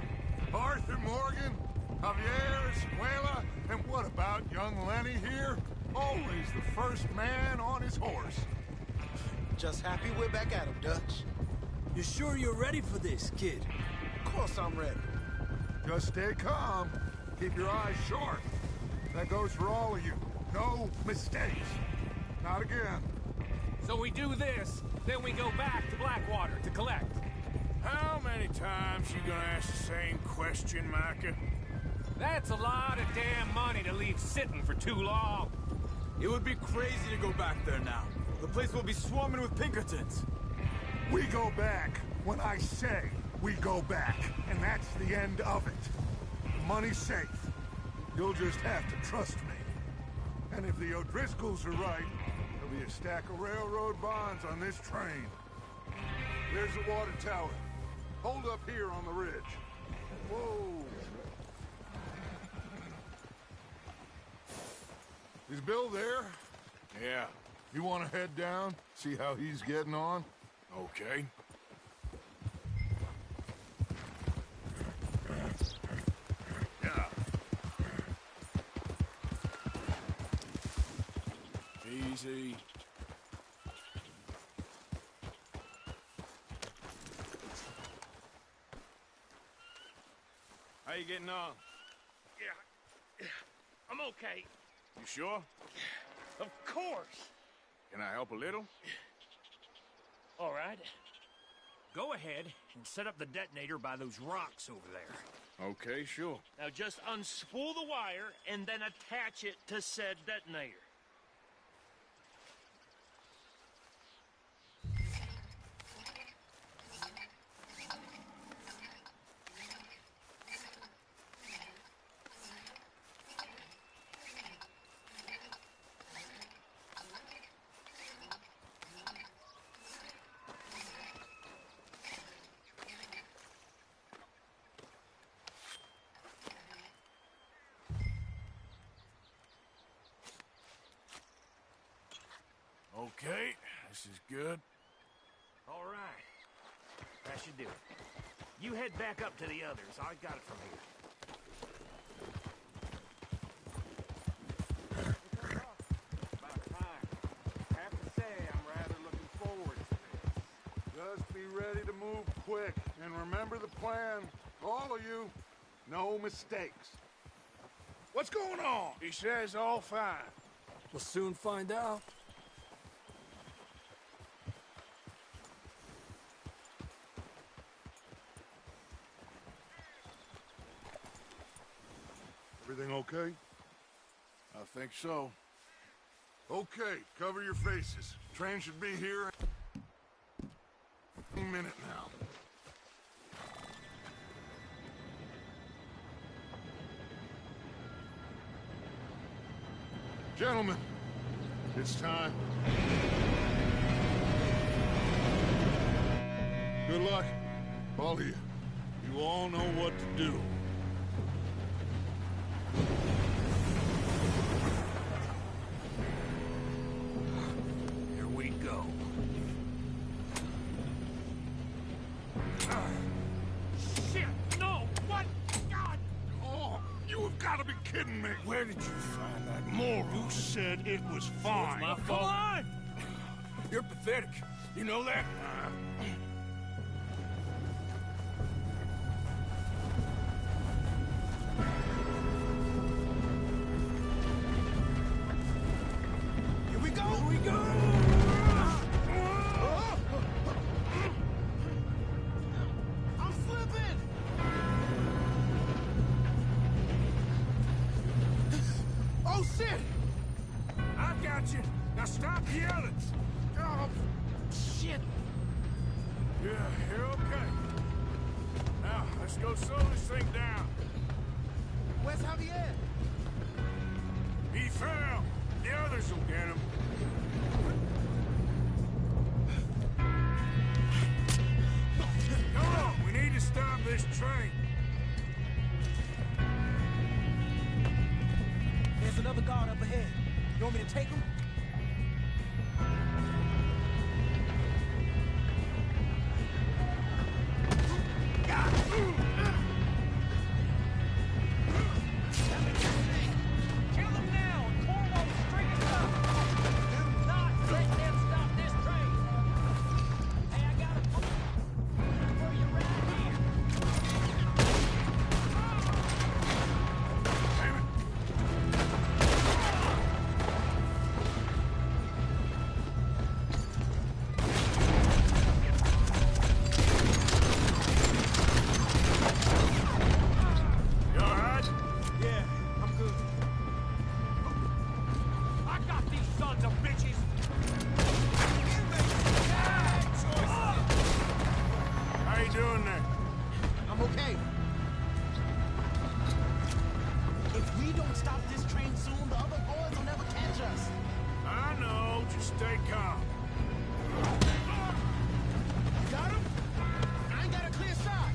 Speaker 7: Arthur Morgan, Javier Escuela, and what about young Lenny here? Always the first man on his horse.
Speaker 6: Just happy we're back at him, Dutch.
Speaker 4: You sure you're ready for this, kid?
Speaker 6: Of course I'm ready.
Speaker 7: Just stay calm. Keep your eyes sharp. That goes for all of you. No mistakes. Not again.
Speaker 5: So we do this, then we go back to Blackwater to collect.
Speaker 2: How many times you gonna ask the same question, Micah?
Speaker 5: That's a lot of damn money to leave sitting for too long.
Speaker 3: It would be crazy to go back there now. The place will be swarming with Pinkertons.
Speaker 7: We go back when I say we go back, and that's the end of it. The money's safe. You'll just have to trust me. And if the O'Driscolls are right, there'll be a stack of railroad bonds on this train. There's the water tower. Hold up here on the ridge. Whoa. Is Bill there?
Speaker 2: Yeah.
Speaker 7: You want to head down, see how he's getting on?
Speaker 2: Okay. Yeah. Easy. How you getting on?
Speaker 6: Yeah. I'm okay.
Speaker 2: You sure?
Speaker 6: Of course.
Speaker 2: Can I help a little?
Speaker 6: All right. Go ahead and set up the detonator by those rocks over there.
Speaker 2: Okay, sure.
Speaker 6: Now just unspool the wire and then attach it to said detonator.
Speaker 2: Okay, this is good.
Speaker 6: All right. That should do it. You head back up to the others. I got it from here.
Speaker 2: About time. Have to say, I'm rather looking forward to this.
Speaker 7: Just be ready to move quick, and remember the plan. All of you, no mistakes.
Speaker 2: What's going on? He says all fine.
Speaker 4: We'll soon find out.
Speaker 7: Everything okay?
Speaker 2: I think so.
Speaker 7: Okay, cover your faces. Train should be here any minute now. Gentlemen, it's time. Good luck, all of you. You all know what to do.
Speaker 6: Here we go. Shit! No! What? God!
Speaker 7: Oh, you have got to be kidding me!
Speaker 2: Where did you find that moron?
Speaker 1: You said it was fine.
Speaker 5: My
Speaker 6: Come
Speaker 5: fault.
Speaker 6: on!
Speaker 2: You're pathetic. You know that?
Speaker 10: Here we go! Here we go! I'm slipping! Oh, shit!
Speaker 2: I got you. Now stop yelling.
Speaker 10: Oh, shit!
Speaker 2: Yeah, you're okay. Now, let's go slow this thing down.
Speaker 10: Where's Javier?
Speaker 2: He fell. The others will get him. Come on, we need to stop this train.
Speaker 11: There's another guard up ahead. You want me to take him?
Speaker 6: Kill them now! Cornwall Street is up! Do not let them stop this train! Hey, I got a plan for you right here!
Speaker 2: You all right?
Speaker 11: Yeah, I'm good.
Speaker 6: I got these sons of bitches!
Speaker 2: How you doing there?
Speaker 11: I'm okay. If we don't stop this train soon, the other boys will never catch us.
Speaker 2: I know. Just stay calm.
Speaker 11: Got him? I ain't got a clear shot.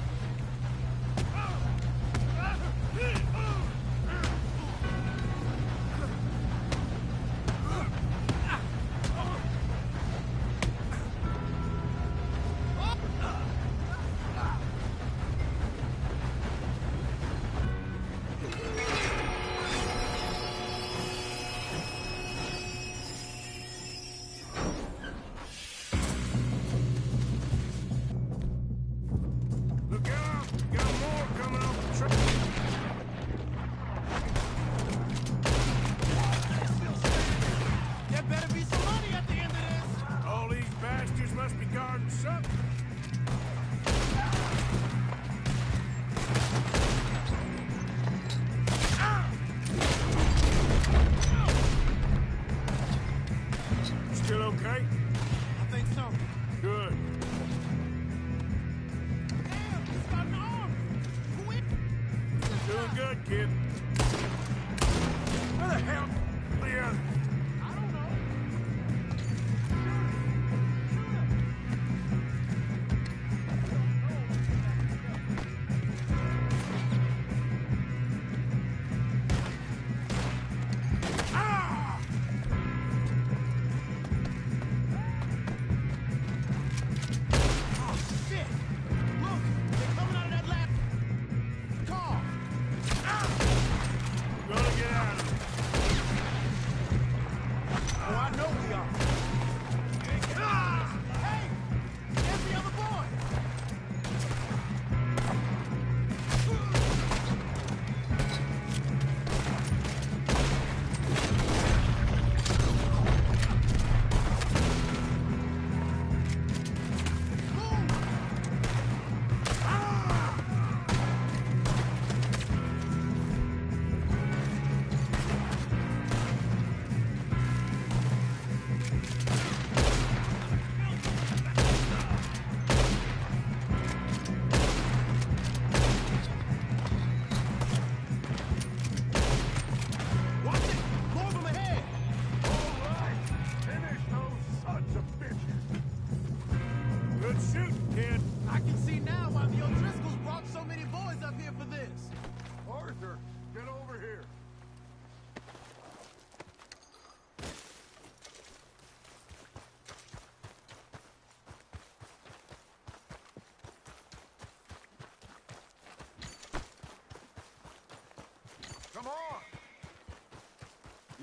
Speaker 2: Look out! Got more coming off the train.
Speaker 11: There better be some money at the end of this.
Speaker 2: All these bastards must be guarding something. Still okay?
Speaker 11: I think so.
Speaker 2: Good.
Speaker 11: Damn, he's got an arm. Who is
Speaker 2: Doing good, kid. Where the hell are the others?
Speaker 11: I don't know.
Speaker 2: Ah!
Speaker 11: Oh, shit. Look, they're coming out of that last car.
Speaker 2: Gonna get out of here.
Speaker 7: come on.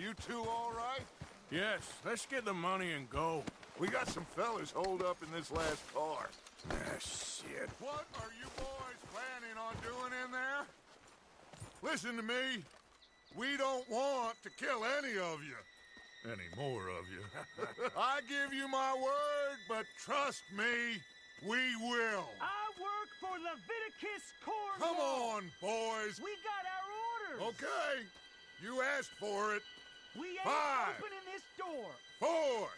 Speaker 7: You two all right?
Speaker 2: Yes, let's get the money and go.
Speaker 7: We got some fellas holed up in this last car.
Speaker 2: Ah, shit.
Speaker 7: What are you boys planning on doing in there? Listen to me. We don't want to kill any of you. Any more of you. I give you my word, but trust me, we will.
Speaker 11: I work for Leviticus Corps.
Speaker 7: Come on, boys.
Speaker 11: We got our orders.
Speaker 7: Okay. You asked for it.
Speaker 11: We ain't
Speaker 7: 5,
Speaker 11: opening this door.
Speaker 7: 4,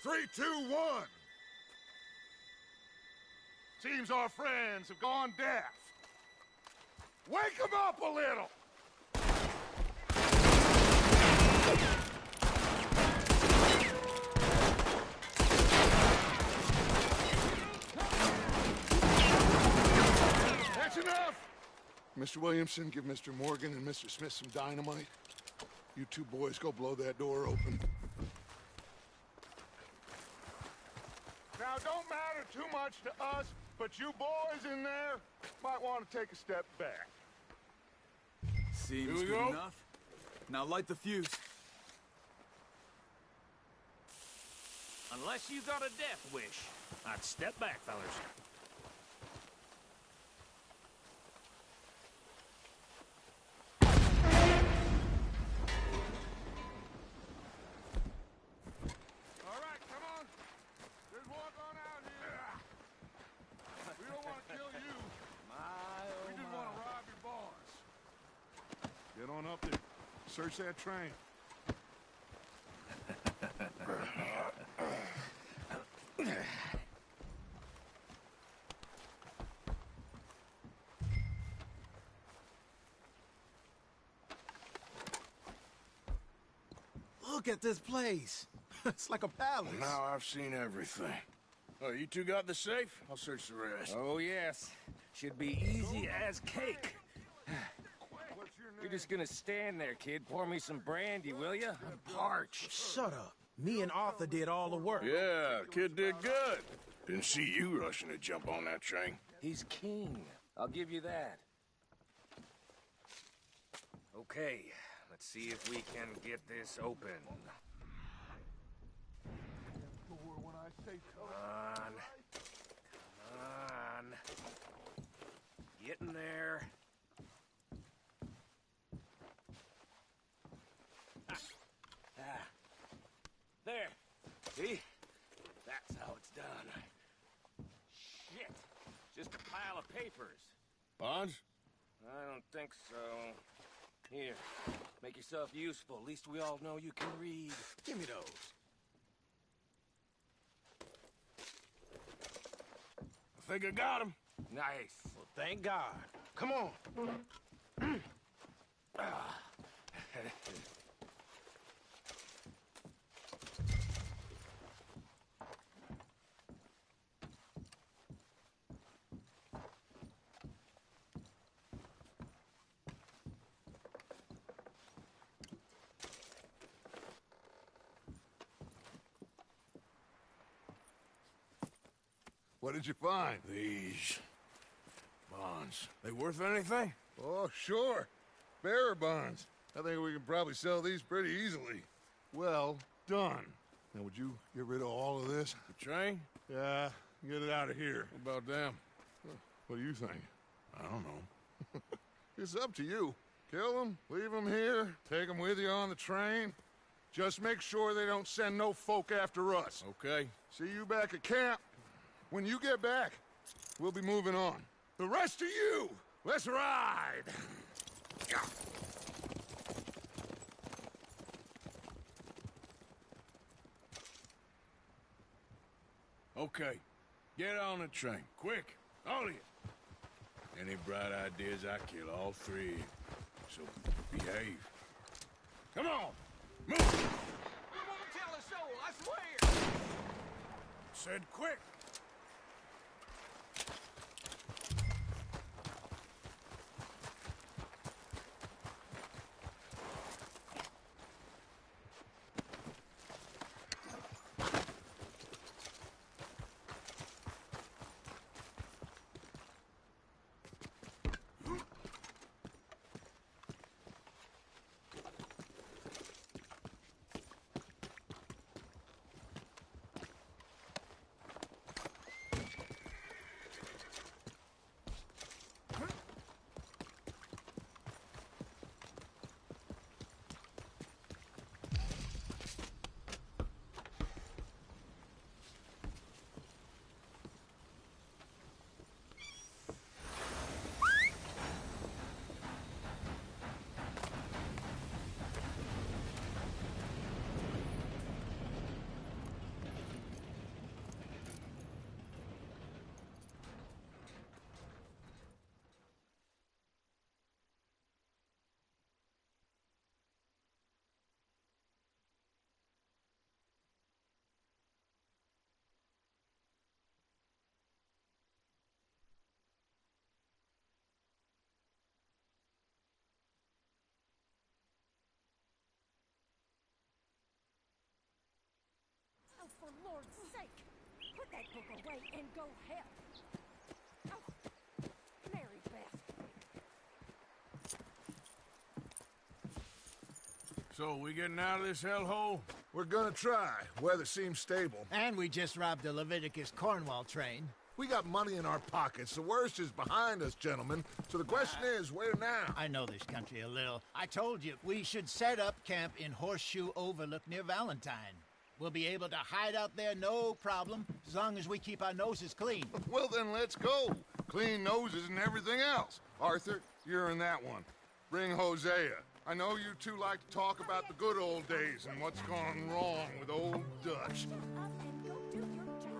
Speaker 7: 3, 2, 1. Seems our friends have gone deaf. Wake them up a little. That's enough! Mr. Williamson, give Mr. Morgan and Mr. Smith some dynamite. You two boys go blow that door open. Now, don't matter too much to us, but you boys in there might want to take a step back.
Speaker 3: Seems
Speaker 2: Here we
Speaker 3: good
Speaker 2: go.
Speaker 3: enough. Now light the fuse.
Speaker 5: Unless you got a death wish, I'd step back, fellers.
Speaker 7: All right, come on. There's one going out here. We don't want to kill you. We just want to rob your boss. Get on up there. Search that train.
Speaker 4: Look at this place. It's like a palace.
Speaker 2: Now I've seen everything. Oh, you two got the safe? I'll search the rest.
Speaker 5: Oh, yes. Should be easy as cake.
Speaker 7: What's your name?
Speaker 5: You're just gonna stand there, kid. Pour me some brandy, will you? I'm parched.
Speaker 4: Shut up. Me and Arthur did all the work.
Speaker 2: Yeah, kid did good. Didn't see you rushing to jump on that train.
Speaker 5: He's king. I'll give you that. Okay, let's see if we can get this open.
Speaker 7: When I say
Speaker 5: Come on. Come on. Get in there. Ah. There. See? That's how it's done. Shit. Just a pile of papers.
Speaker 2: Bonds?
Speaker 5: I don't think so. Here. Make yourself useful. At least we all know you can read.
Speaker 4: Give me those.
Speaker 2: I think I got him.
Speaker 5: Nice.
Speaker 4: Well, thank God. Come on.
Speaker 7: What did you find?
Speaker 2: These bonds. They worth anything?
Speaker 7: Oh, sure. Bearer bonds. I think we can probably sell these pretty easily. Well done. Now, would you get rid of all of this?
Speaker 2: The train?
Speaker 7: Yeah, get it out of here.
Speaker 2: What about them?
Speaker 7: What do you think?
Speaker 2: I don't know.
Speaker 7: It's up to you. Kill them, leave them here, take them with you on the train. Just make sure they don't send no folk after us.
Speaker 2: Okay.
Speaker 7: See you back at camp. When you get back, we'll be moving on. The rest of you, let's ride!
Speaker 2: Okay. Get on the train. Quick. All of you. Any bright ideas, I kill all three. So behave. Come on. Move.
Speaker 11: You won't tell a soul, I swear!
Speaker 2: Said quick.
Speaker 6: that book away and go help. Oh, Mary Beth.
Speaker 2: So, we getting out of this hellhole?
Speaker 7: We're gonna try. Weather seems stable.
Speaker 10: And we just robbed the Leviticus Cornwall train.
Speaker 7: We got money in our pockets. The worst is behind us, gentlemen. So the question is, where now?
Speaker 10: I know this country a little. I told you, we should set up camp in Horseshoe Overlook near Valentine. We'll be able to hide out there, no problem, as long as we keep our noses clean.
Speaker 7: Well, then let's go. Clean noses and everything else. Arthur, you're in that one. Bring Hosea. I know you two like to talk about the good old days and what's gone wrong with old Dutch.
Speaker 6: Shut up and go do your job.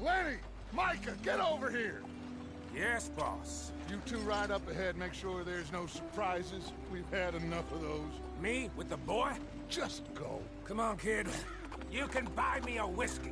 Speaker 7: Lenny! Micah, get over here!
Speaker 5: Yes, boss.
Speaker 7: You two ride up ahead, make sure there's no surprises. We've had enough of those.
Speaker 5: Me with the boy?
Speaker 7: Just go.
Speaker 5: Come on, kid. You can buy me a whiskey.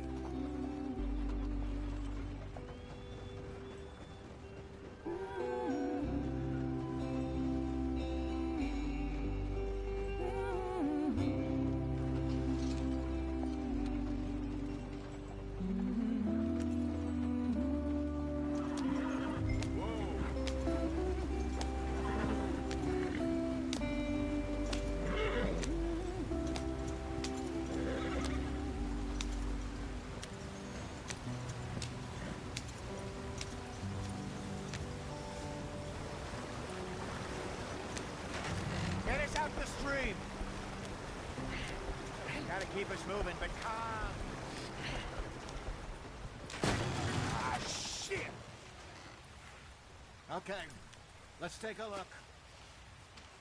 Speaker 10: Get us out the stream. Gotta keep us moving, but calm.
Speaker 5: Ah, shit!
Speaker 10: Okay, let's take a look.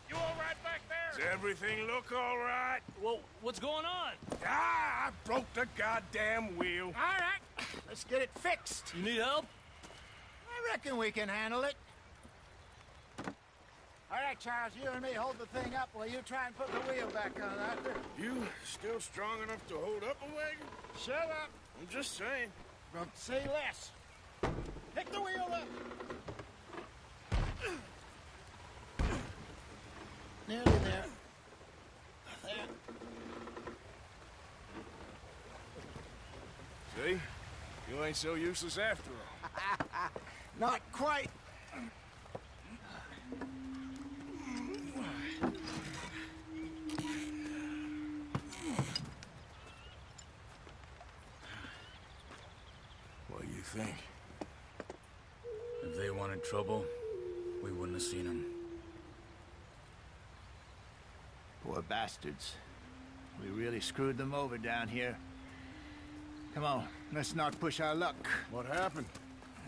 Speaker 5: You all right back there? Does everything look all right?
Speaker 11: Well, what's going on?
Speaker 5: Ah, I broke the goddamn wheel.
Speaker 10: All right, let's get it fixed.
Speaker 11: You need help?
Speaker 10: I reckon we can handle it. All right, Charles, you and me hold the thing up while you try and put the wheel back on, Arthur.
Speaker 2: You still strong enough to hold up a wagon?
Speaker 10: Shut up.
Speaker 2: I'm just saying.
Speaker 10: Well, say less. Pick the wheel up. Nearly there. There.
Speaker 2: See? You ain't so useless after all.
Speaker 10: Not quite.
Speaker 2: What do you think?
Speaker 3: If they wanted trouble, we wouldn't have seen them.
Speaker 10: Poor bastards. We really screwed them over down here. Come on, let's not push our luck.
Speaker 2: What happened?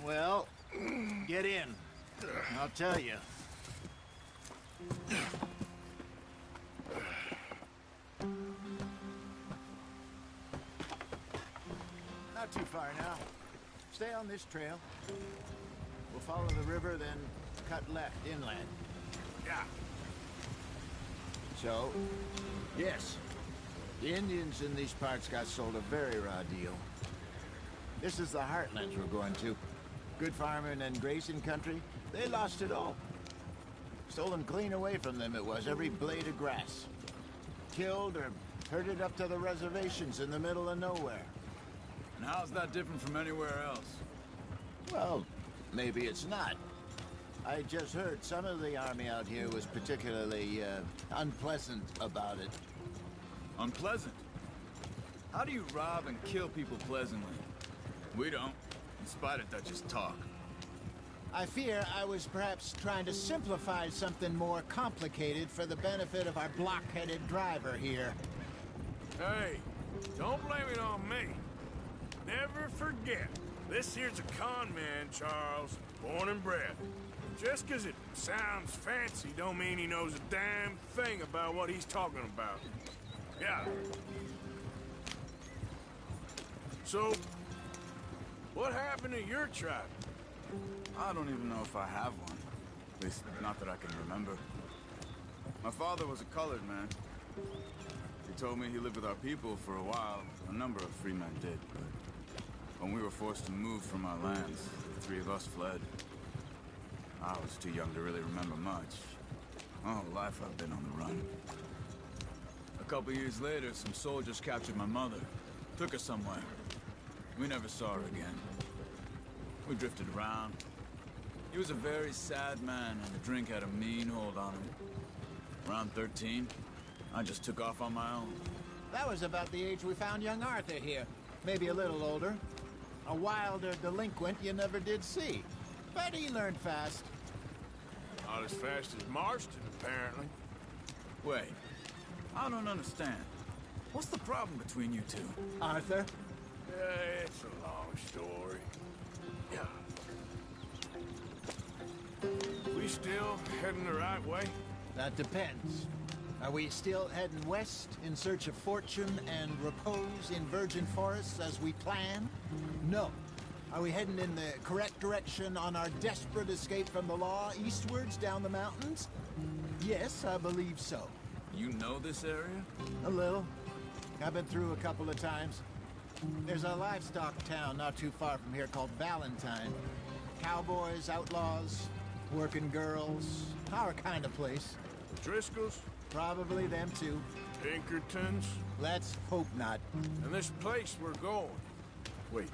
Speaker 10: Well, get in. I'll tell you. Not too far now. Stay on this trail. We'll follow the river, then cut left inland.
Speaker 5: Yeah.
Speaker 10: So, yes, the Indians in these parts got sold a very raw deal. This is the heartlands we're going to. Good farming and grazing country, they lost it all. Stolen clean away from them it was, every blade of grass. Killed or herded up to the reservations in the middle of nowhere.
Speaker 3: And how's that different from anywhere else?
Speaker 10: Well, maybe it's not. I just heard some of the army out here was particularly, unpleasant about it.
Speaker 3: Unpleasant? How do you rob and kill people pleasantly? We don't, in spite of Dutch's talk.
Speaker 10: I fear I was perhaps trying to simplify something more complicated for the benefit of our block-headed driver here.
Speaker 2: Hey, don't blame it on me. Never forget, this here's a con man, Charles, born and bred. Just 'cause it sounds fancy don't mean he knows a damn thing about what he's talking about. Yeah. So, what happened to your tribe?
Speaker 3: I don't even know if I have one. At least, not that I can remember. My father was a colored man. He told me he lived with our people for a while. A number of free men did, but when we were forced to move from our lands, the three of us fled. I was too young to really remember much. My whole life I've been on the run. A couple years later, some soldiers captured my mother. Took her somewhere. We never saw her again. We drifted around. He was a very sad man, and the drink had a mean hold on him. Around 13, I just took off on my own.
Speaker 10: That was about the age we found young Arthur here. Maybe a little older. A wilder delinquent you never did see. But he learned fast.
Speaker 2: Not as fast as Marston, apparently.
Speaker 3: Wait, I don't understand. What's the problem between you two?
Speaker 10: Arthur?
Speaker 2: It's a long story. Yeah. We still heading the right way?
Speaker 10: That depends. Are we still heading west in search of fortune and repose in virgin forests as we planned? No. Are we heading in the correct direction on our desperate escape from the law eastwards down the mountains? Yes, I believe so.
Speaker 3: You know this area?
Speaker 10: A little. I've been through a couple of times. There's a livestock town not too far from here called Valentine. Cowboys, outlaws, working girls, our kind of place.
Speaker 2: Driscoll's?
Speaker 10: Probably them too.
Speaker 2: Pinkertons?
Speaker 10: Let's hope not.
Speaker 2: And this place we're going. Wait,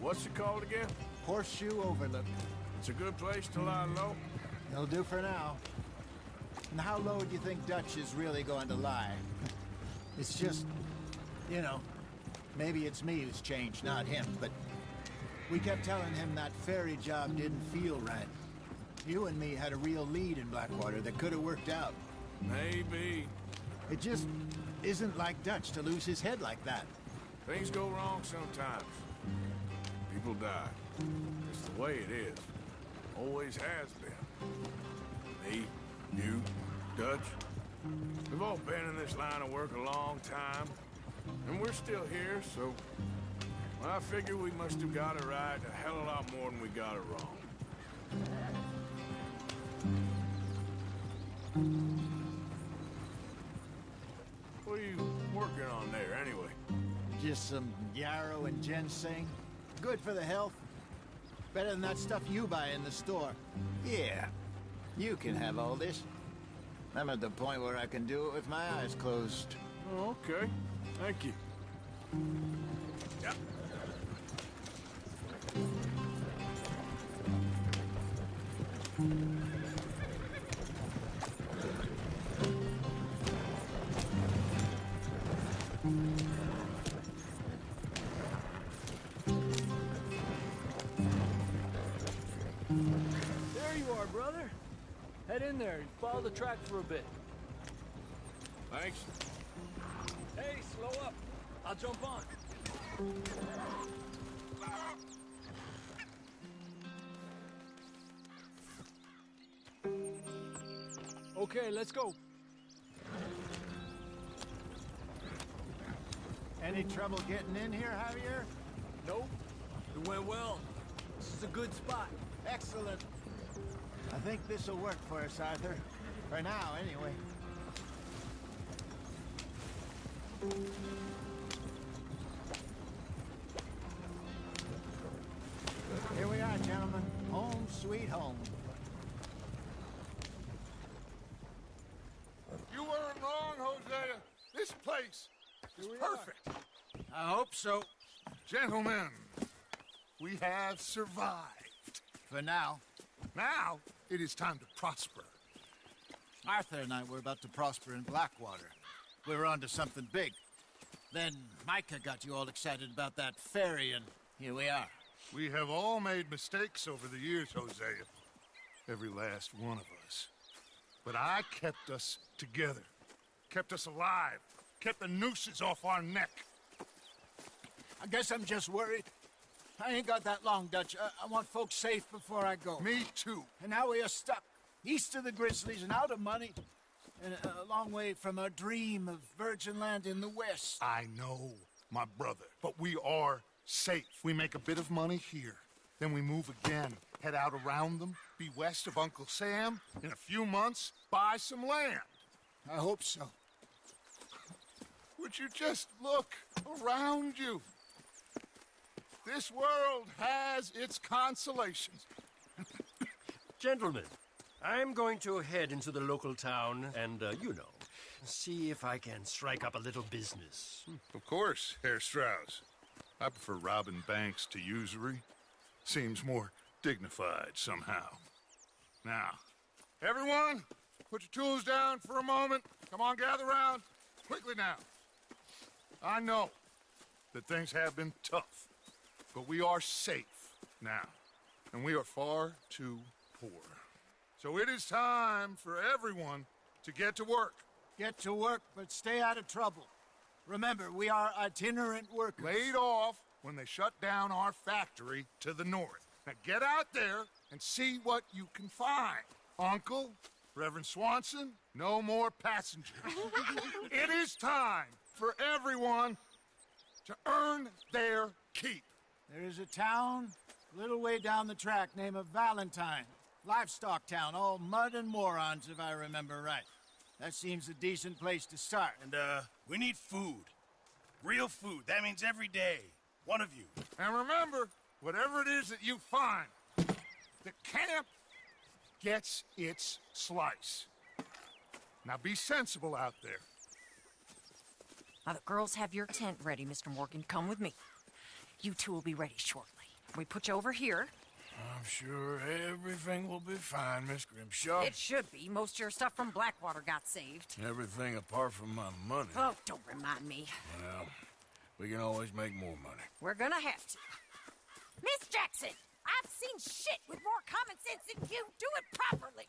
Speaker 2: what's it called again?
Speaker 10: Horseshoe Overlook.
Speaker 2: It's a good place to lie low?
Speaker 10: It'll do for now. And how low do you think Dutch is really going to lie? It's just, you know, maybe it's me who's changed, not him, but we kept telling him that ferry job didn't feel right. You and me had a real lead in Blackwater that could have worked out.
Speaker 2: Maybe.
Speaker 10: It just isn't like Dutch to lose his head like that.
Speaker 2: Things go wrong sometimes. People die. It's the way it is. Always has been. Me, you, Dutch. We've all been in this line of work a long time. And we're still here, so... well, I figure we must have got it right a hell of a lot more than we got it wrong. What are you working on there, anyway?
Speaker 10: Just some yarrow and ginseng. Good for the health. Better than that stuff you buy in the store. Yeah, you can have all this. I'm at the point where I can do it with my eyes closed.
Speaker 2: Oh, okay. Thank you. Yep.
Speaker 6: There you are, brother. Head in there and follow the track for a bit.
Speaker 2: Thanks.
Speaker 6: Hey, slow up. I'll jump on. Okay, let's go.
Speaker 10: Any trouble getting in here, Javier?
Speaker 6: Nope. It went well. This is a good spot.
Speaker 10: Excellent. I think this'll work for us, Arthur. For now, anyway. Here we are, gentlemen. Home sweet home.
Speaker 7: You weren't wrong, Hosea. This place is perfect.
Speaker 10: I hope so.
Speaker 7: Gentlemen, we have survived.
Speaker 10: For now.
Speaker 7: Now, it is time to prosper.
Speaker 10: Arthur and I were about to prosper in Blackwater. We were onto something big. Then Micah got you all excited about that ferry, and here we are.
Speaker 7: We have all made mistakes over the years, Hosea. Every last one of us. But I kept us together. Kept us alive. Kept the nooses off our neck.
Speaker 10: I guess I'm just worried. I ain't got that long, Dutch. I want folks safe before I go.
Speaker 7: Me too.
Speaker 10: And now we are stuck, east of the Grizzlies and out of money, and a long way from our dream of virgin land in the west.
Speaker 7: I know, my brother, but we are safe. We make a bit of money here, then we move again, head out around them, be west of Uncle Sam, in a few months, buy some land.
Speaker 10: I hope so.
Speaker 7: Would you just look around you? This world has its consolations.
Speaker 12: Gentlemen, I'm going to head into the local town and, see if I can strike up a little business.
Speaker 7: Of course, Herr Strauss. I prefer robbing banks to usury. Seems more dignified somehow. Now, everyone, put your tools down for a moment. Come on, gather round. Quickly now. I know that things have been tough, but we are safe now, and we are far too poor. So it is time for everyone to get to work.
Speaker 10: Get to work, but stay out of trouble. Remember, we are itinerant workers.
Speaker 7: Laid off when they shut down our factory to the north. Now get out there and see what you can find. Uncle, Reverend Swanson, no more passengers. It is time for everyone to earn their keep.
Speaker 10: There is a town a little way down the track named Valentine. Livestock town, all mud and morons, if I remember right. That seems a decent place to start.
Speaker 1: And, we need food. Real food. That means every day. One of you.
Speaker 7: And remember, whatever it is that you find, the camp gets its slice. Now be sensible out there.
Speaker 13: Now, the girls have your tent ready, Mr. Morgan. Come with me. You two will be ready shortly. We put you over here.
Speaker 2: I'm sure everything will be fine, Miss Grimshaw.
Speaker 13: It should be. Most of your stuff from Blackwater got saved.
Speaker 2: Everything apart from my money.
Speaker 13: Oh, don't remind me.
Speaker 2: Well, we can always make more money.
Speaker 13: We're gonna have to. Miss Jackson, I've seen shit with more common sense than you. Do it properly.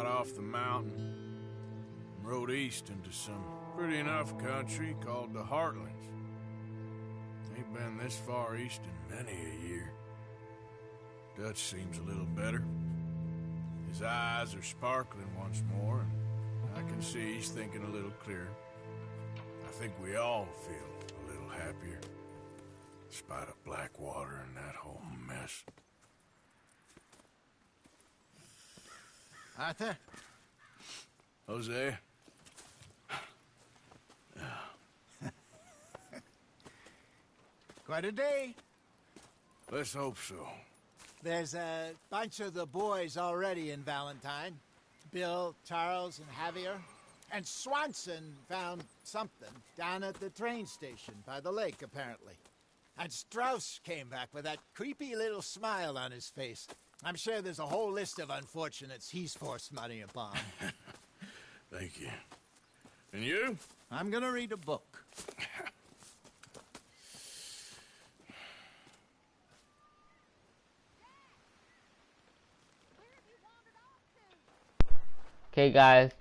Speaker 2: Off the mountain and rode east into some pretty enough country called the Heartlands. Ain't been this far east in many a year. Dutch seems a little better. His eyes are sparkling once more, and I can see he's thinking a little clearer. I think we all feel a little happier, in spite of Blackwater and that whole mess.
Speaker 10: Arthur?
Speaker 2: Jose?
Speaker 10: Quite a day.
Speaker 2: Let's hope so.
Speaker 10: There's a bunch of the boys already in Valentine. Bill, Charles, and Javier. And Swanson found something down at the train station by the lake, apparently. And Strauss came back with that creepy little smile on his face. I'm sure there's a whole list of unfortunates he's forced money upon.
Speaker 2: Thank you. And you?
Speaker 10: I'm gonna read a book.
Speaker 14: Okay guys,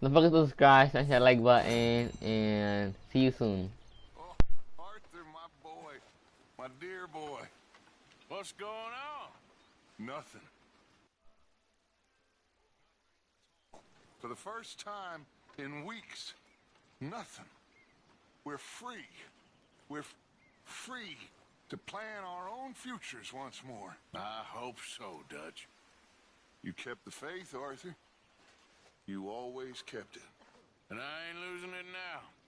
Speaker 14: don't forget to subscribe, smash that like button, and see you soon.
Speaker 7: Oh, Arthur, my boy. My dear boy.
Speaker 2: What's going on?
Speaker 7: Nothing. For the first time in weeks, nothing. We're free. We're free to plan our own futures once more.
Speaker 2: I hope so, Dutch.
Speaker 7: You kept the faith, Arthur. You always kept it.
Speaker 2: And I ain't losing it now.